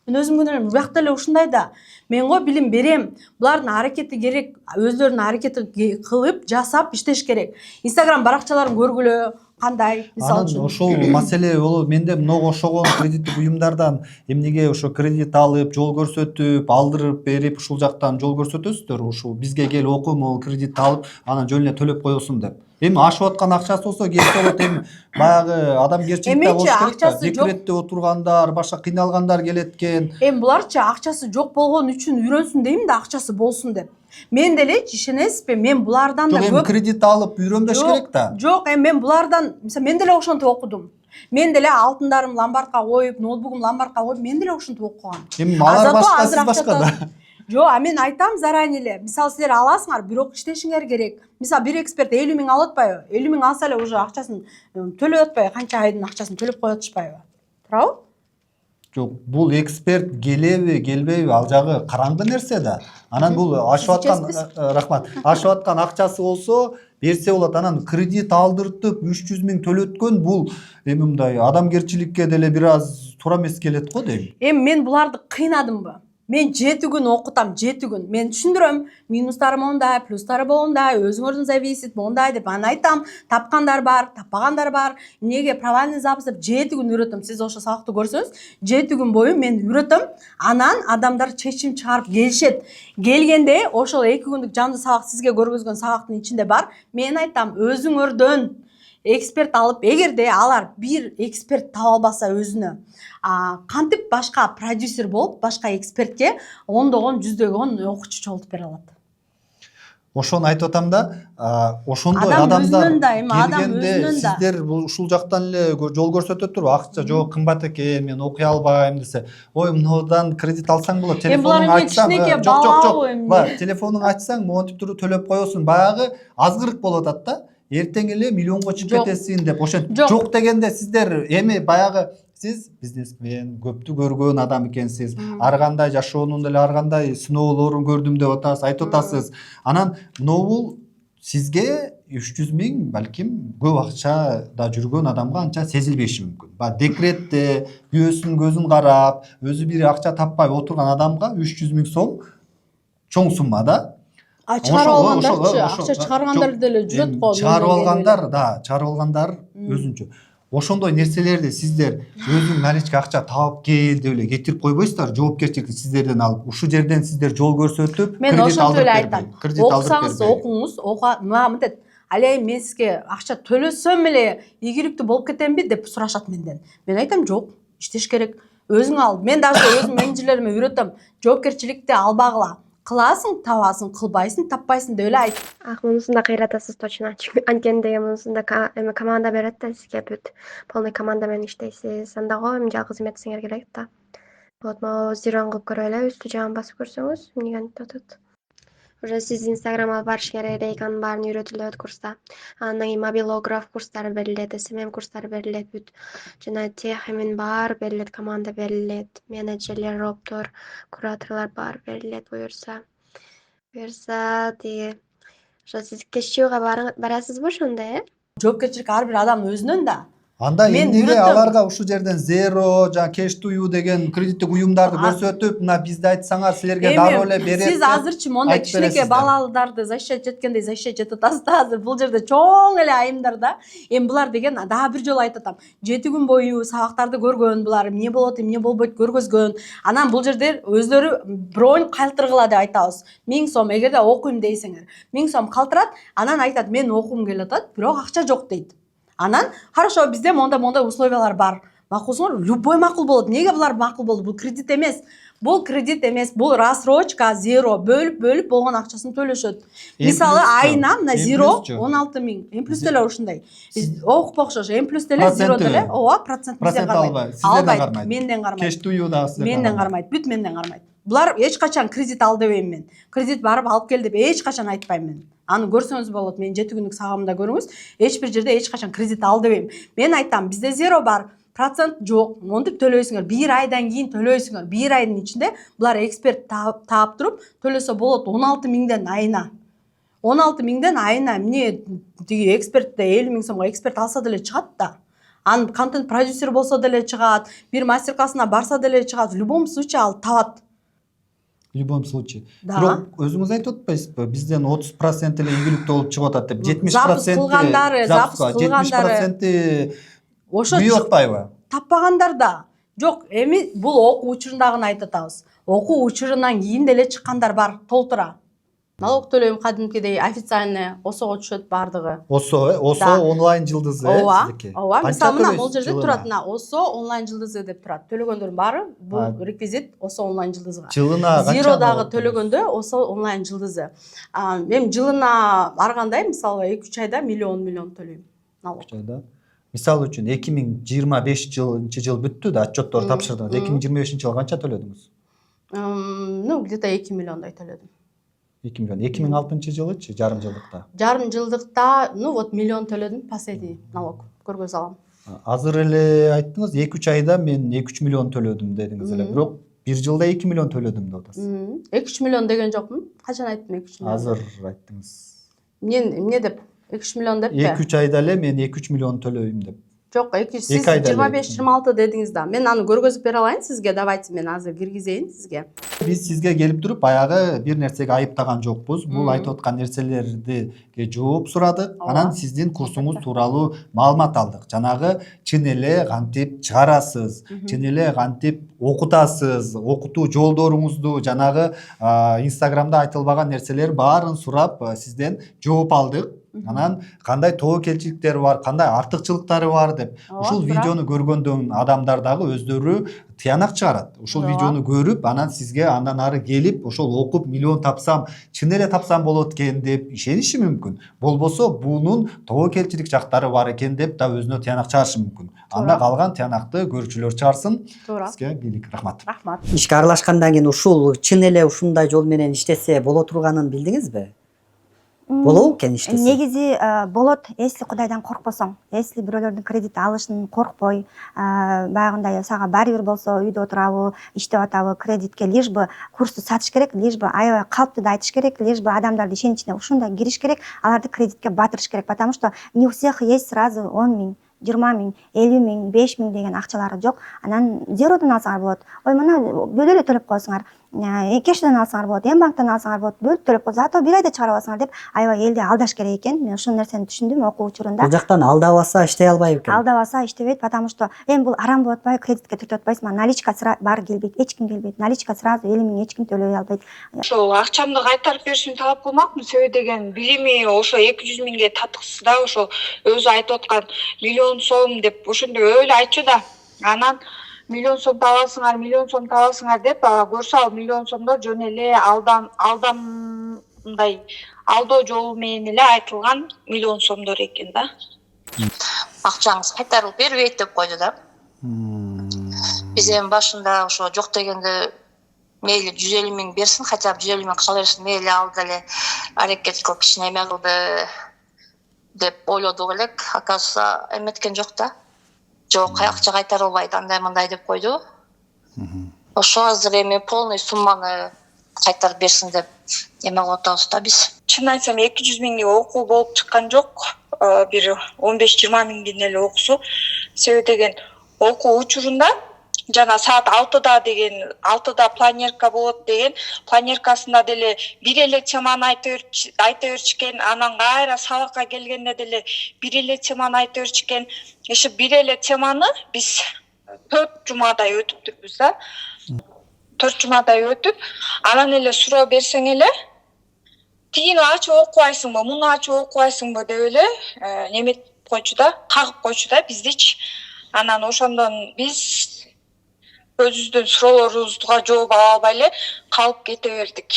Мен өзүм күнөөлүүм. Буякта эле ушундай да. Мен го билим берем. Булардын аракети керек. Өзлөрүнүн аракети кылып, жасап иштеш керек. Instagram баракчаларын көргүлө, кандай, мисалы Анан үчүн. ошол маселе болуп, менде мынага окшогон кредиттик уюмдардан эмнеге ошо кредит алып, жол көрсөтүп, алдырып берип, ушул жактан жол көрсөтөсүздөр, ушул бизге кел оку, могул кредит алып, анан жөн эле төлөп коесуң деп. Эми ашып аткан акчасы болсо келсе болот, эми баягы адамгерчилик да болуш керек да. Декретте отургандар, башка кыйналгандар келет экен. Эми буларчы акчасы жок болгон үчүн үйрөнсүн дейм да, акчасы болсун деп. Мен делечи, ишенесизби, мен булардан да Жок, эми көп кредит алып үйрөнбөш керек да. Жок, эми мен булардан, мисалы мен деле ошентип окудум. Мен деле алтындарым ломбардка коюп, ноутбугум ломбардка коюп, мен деле ошентип окугам. Эми алар Зато башка, азыр сиз акча башка да. Жок, мен айтам заранее эле. Мисалы силер аласыңар, бирок иштешиңер керек. Мисалы бир эксперт 50 миң алып атпайбы? 50 миң алса эле уже акчасын төлөп атпайбы? Канча айдын акчасын төлөп коюп атышпайбы? Туурабы? Жок, бул эксперт келеби, келбейби, ал жагы караңгы нерсе да. Анан бул ашып аткан, рахмат, ашып аткан акчасы болсо берсе болот. Анан кредит алдыртып 300 миң төлөткөн бул эми мындай адамгерчиликке деле бир аз туура эмес келет го дейм. Эми мен буларды кыйнадымбы? Мен 7 күн окутам, 7 күн. Мен түшүндүрөм, минустары мондай, плюстары мондай, өзүңөрдүн зависит мондай деп анан айтам. Тапкандар бар, таппагандар бар. Эмнеге провальный запись деп 7 күн үйрөтөм. Сиз ошо сабакты көрсөңүз, 7 күн бою мен үйрөтөм. Анан адамдар чечим чыгарып келишет. Келгенде ошол 2 күндүк жанды сабак сизге көргөзгөн сабактын ичинде бар. Мен айтам, өзүңөрдөн эксперт алып, эгерде алар бир эксперт таба албаса өзүнө, кантип башка продюсер болуп, башка экспертке ондогон, жүздөгөн окуучу чогултуп бере алат. Ошону айтып атам да, ошондой Адам адамдар өзүнөн да, эми адам келгенде өзүнөн да. сиздер ушул жактан эле жол көрсөтөт турбу, акча жок, кымбат экен, мен окуй албайм десе, ой мындан кредит алсаң болот, телефонуңду ачсаң, жок, телефонуңду ачсаң, монтип туруп төлөп коесуң, баягы азгырык болуп атат да. Эртең эле миллионго чыгып кетесиң деп, ошентип жок дегенде сиздер эми баягы сиз бизнесмен, көптү көргөн адам экенсиз. Ар кандай жашоонун деле ар кандай сыноолорун көрдүм деп атасыз, айтып атасыз. Анан могул сизге 300 миң балким көп акча да жүргөн адамга анча сезилбеши мүмкүн. Баягы декретте күйөөсүнүн көзүн карап, өзү бир акча таппай отурган адамга 300 миң сом чоң сумма да. Чыгарып алгандарчы, акча чыгаргандар деле жүрөт го. Чыгарып алгандар, да, чыгарып алгандар өзүнчө. Ошондой нерселерди сиздер өзүң наличка акча табып кел деп эле кетирип койбойсуздар, жоопкерчиликти сиздерден алып, ушул жерден сиздер жол көрсөтүп, мен кредит ошентип эле алдырып айтам. бербей. Окусаңыз окуңуз, мынтет, алей мен сизге акча төлөсөм эле ийгиликтүү болуп кетемби деп сурашат менден. Мен айтам, жок, иштеш керек. Өзүң ал. Мен даже өзүм менеджерлериме үйрөтөм. Жоопкерчиликти албагыла. Кыласың, табасың, кылбайсың, таппайсың деп эле айт. Мунусун да кыйратасыз точно. Анткенде мунусун да эми команда берет да сизге бүт. Полный команда менен иштейсиз. Анда го эми жалгыз эметсеңер керек да. Вот, могу зирон кылып көрөлү, үстү жагын басып көрсөңүз, эмнеге антип атат. Уже сиз Instagram алып барышыңар керек, анын баарын үйрөтүлөт курста. Андан кийин мобилограф курстары берилет, SMM курстары берилет, бүт. Жана техимин баары берилет, команда берилет, менеджерлер, роптор, кураторлор баары берилет буюрса. Буюрса тиги ошо сиз кечүүгө барасызбы ошондо, жоопкерчилик ар бир адамдын өзүнөн да. Анда Мен эмнеге үйрөтөм. аларга ушул жерден Zero, жана Cash to You деген кредиттик уюмдарды көрсөтүп, мына бизди айтсаңар силерге дароо эле берет. Сиз азырчы мондай айтып кичинекей бересиздер. балаларды защищать эткендей защищать этип атасыз да азыр. Бул жерде чоң эле айымдар да. Эми булар деген дагы бир жолу айтып атам. 7 күн бою сабактарды көргөн, булар эмне болот, эмне болбойт көргөзгөн. Анан бул жерде өзлөрү бронь калтыргыла деп айтабыз. 1000 сом эгерде окуйм дейсиңер. 1000 сом калтырат, анан айтат мен окугум келип атат, бирок акча жок дейт. Анан хорошо бизде мондай условиялар бар. Макулсуңар, любой макул болот. Неге булар макул болду? Бул кредит эмес. Бул кредит эмес, бул рассрочка, Zero бөлүп болгон акчасын төлөшөт. Мисалы айына мына Zero 16 000. М плюс деле ушундай. Окуп окшош. М плюс деле Zero деле. Ооба, процент бизден кармайт. Албайт. Менден кармайт. Cash to You да сиздерден Менден кармайт. Бүт менден кармайт. Булар эч качан кредит ал дебейм мен. Кредит барып алып кел деп эч качан айтпайм мен. Аны көрсөңүз болот, мен 7 күндүк сагамда көрүңүз. Эч бир жерде эч качан кредит ал дебейм. Мен айтам, бизде Zero бар, процент жок. Монтип төлөйсүңөр. 1 айдан кийин төлөйсүңөр. 1 айдын ичинде булар эксперт таап туруп төлөсө болот 16 000ден айына. 16 000ден айына эмне тиги экспертте 50 000 сомго эксперт алса деле чыгат да. Ан контент продюсер болсо деле чыгат, бир мастер классына барса деле чыгат. В любом случае ал табат. В любом случае. Да. Бирок өзүңүз айтып атпайсызбы? Бизден 30% эле ийгиликтүү болуп чыгып атат деп. 70% запуск кылгандары 70% ошо үйүп атпайбы? таппагандар да. Жок, эми бул окуу учурундагыны айтып атабыз. Окуу учурунан кийин деле чыккандар бар, толтура. Налог төлөйм кадимкидей официальный ОСОго түшөт бардыгы. ОСО онлайн жылдызы сиздики. Ооба, мисалы мына бул жерде турат мына ОСО онлайн жылдызы деп турат. Төлөгөндөрдүн баары бул реквизит ОСО онлайн жылдызыга. Жылына канча? Зиродагы төлөгөндө ОСО онлайн жылдызы. Мен жылына баргандай мисалы 2-3 айда миллион төлөйм. Налог. 3 айда. Мисалы үчүн 2025 жыл бүттү да, отчеттор тапшырдыңыз. 2025 жылы канча төлөдүңүз? Ну, где-то 2 миллиондай төлөдүм. 2 миллион. 2006 жылычы, жарым жылдыкта. Жарым жылдыкта, ну вот миллион төлөдүм последний налог. Көргөз алам. Азыр эле айттыңыз, 2-3 айда мен 2-3 миллион төлөдүм дедиңиз эле. Бирок бир жылда 2 миллион төлөдүм деп атасыз. 2-3 миллион деген жокмун. Качан айттым 2-3 миллион? Азыр айттыңыз. Мен эмне деп 2-3 миллион деппи? 2-3 айда эле мен 2-3 миллион төлөйм деп. Жок, сиз 25-26 дедиңиз да. Мен аны көргөзүп бере алайын сизге. Давайте мен азыр киргизейин сизге. Биз сизге келип туруп баягы бир нерсеге айыптаган жокпуз. Бул айтып аткан нерселерди жооп сурадык. Анан сиздин курсуңуз тууралуу маалымат алдык. Жанагы чын эле кантип чыгарасыз, чын эле кантип окутасыз, окутуу жолдоруңузду, жанагы Инстаграмда айтылбаган нерселер баарын сурап сизден жооп алдык. Анан кандай тобокелчиликтери бар, кандай артыкчылыктары бар деп. Ушул видеону көргөндөн адамдар дагы өздөрү тыянак чыгарат. Ушул видеону көрүп, анан сизге андан ары келип, ошол окуп миллион тапсам, чын эле тапсам болот экен деп ишениши мүмкүн. Болбосо бунун тобокелчилик жактары бар экен деп да өзүнө тыянак чыгарышы мүмкүн. Анда калган тыянакты көрүүчүлөр чыгарсын. Сизге бийлик, рахмат. Рахмат. Ишке аралашкандан кийин ушул чын эле ушундай жол менен иштесе боло турганын билдиңизби? Болобу экен иштесе? Негизи болот, если Кудайдан коркпосоң, если бирөөлөрдүн кредит алышын коркпой, баягындай сага баары бир болсо үйдө отурабы, иштеп атабы, кредитке лишь бы курсту сатыш керек, лишь бы аябай калптуу да айтыш керек, лишь бы адамдарды ишеничине ушундай кириш керек, аларды кредитке батырыш керек, потому что не у всех есть сразу 10 000, 20 000, 50 000, 5 000 деген акчалары жок. Анан Зеродон алсаңар болот. Ой, мына бөлө эле төлөп койсуңар. Кешден алсаңар болот, банктан алсаңар болот, бөлүп төлөп койсоңар, зато бир айда чыгарып алсаңар деп аябай элди алдаш керек экен. Мен ушул нерсени түшүндүм окуу учурунда. Бул жактан алдабаса иштей албайбы экен? Алдабаса иштебейт, потому что бул арам болуп атпайбы, кредитке түртүп атпайсызбы? Наличка баары келбейт, эч ким келбейт. Наличка сразу 50 000 эч ким төлөй албайт. Ошол акчамды кайтарып беришин талап кылмакмын. Себеби деген билими ошо 200 000ге татыксыз да, ошо өзү айтып аткан миллион сом деп ошондой өлө айтчу да. Анан миллион сом табасыңар деп көрсө ал миллион сомдор жөн эле мындай алдоо жолу менен эле айтылган миллион сомдор экен да. Акчаңыз кайтарылып бербейт деп койду да. Биз эми башында ошо жок дегенде мейли 150 000 берсин, хотя бы 150 000 кала берсин, мейли алды эле аракет кылып кичине эме кылды деп ойлодук элек. Оказывается, эметкен жок да. Жок, акча кайтарылбайт, андай мындай деп койду. Ошо азыр эми полный сумманы кайтарып берсин деп эме кылып атабыз да биз. Чын айтсам 200 миңдей окуу болуп чыккан жок. Бир 15-20 миңдин эле окусу. Себеби деген окуу учурунда жана саат 6да деген 6да планерка болот деген планеркасында деле бир эле теманы айта берчкен, анан кайра сабакка келгенде деле бир эле теманы айта берчкен. Ошо бир эле теманы биз 4 жумадай өтүптүрбүз да. 4 жумадай өтүп, анан эле суроо берсең эле тигини ачып окубайсыңбы, муну ачып окубайсыңбы деп эле неметип койчу да, кагып койчу да биздичи. Анан ошондон биз өзүбүздүн суроолорубузга жооп ала албай эле калып кете бердик.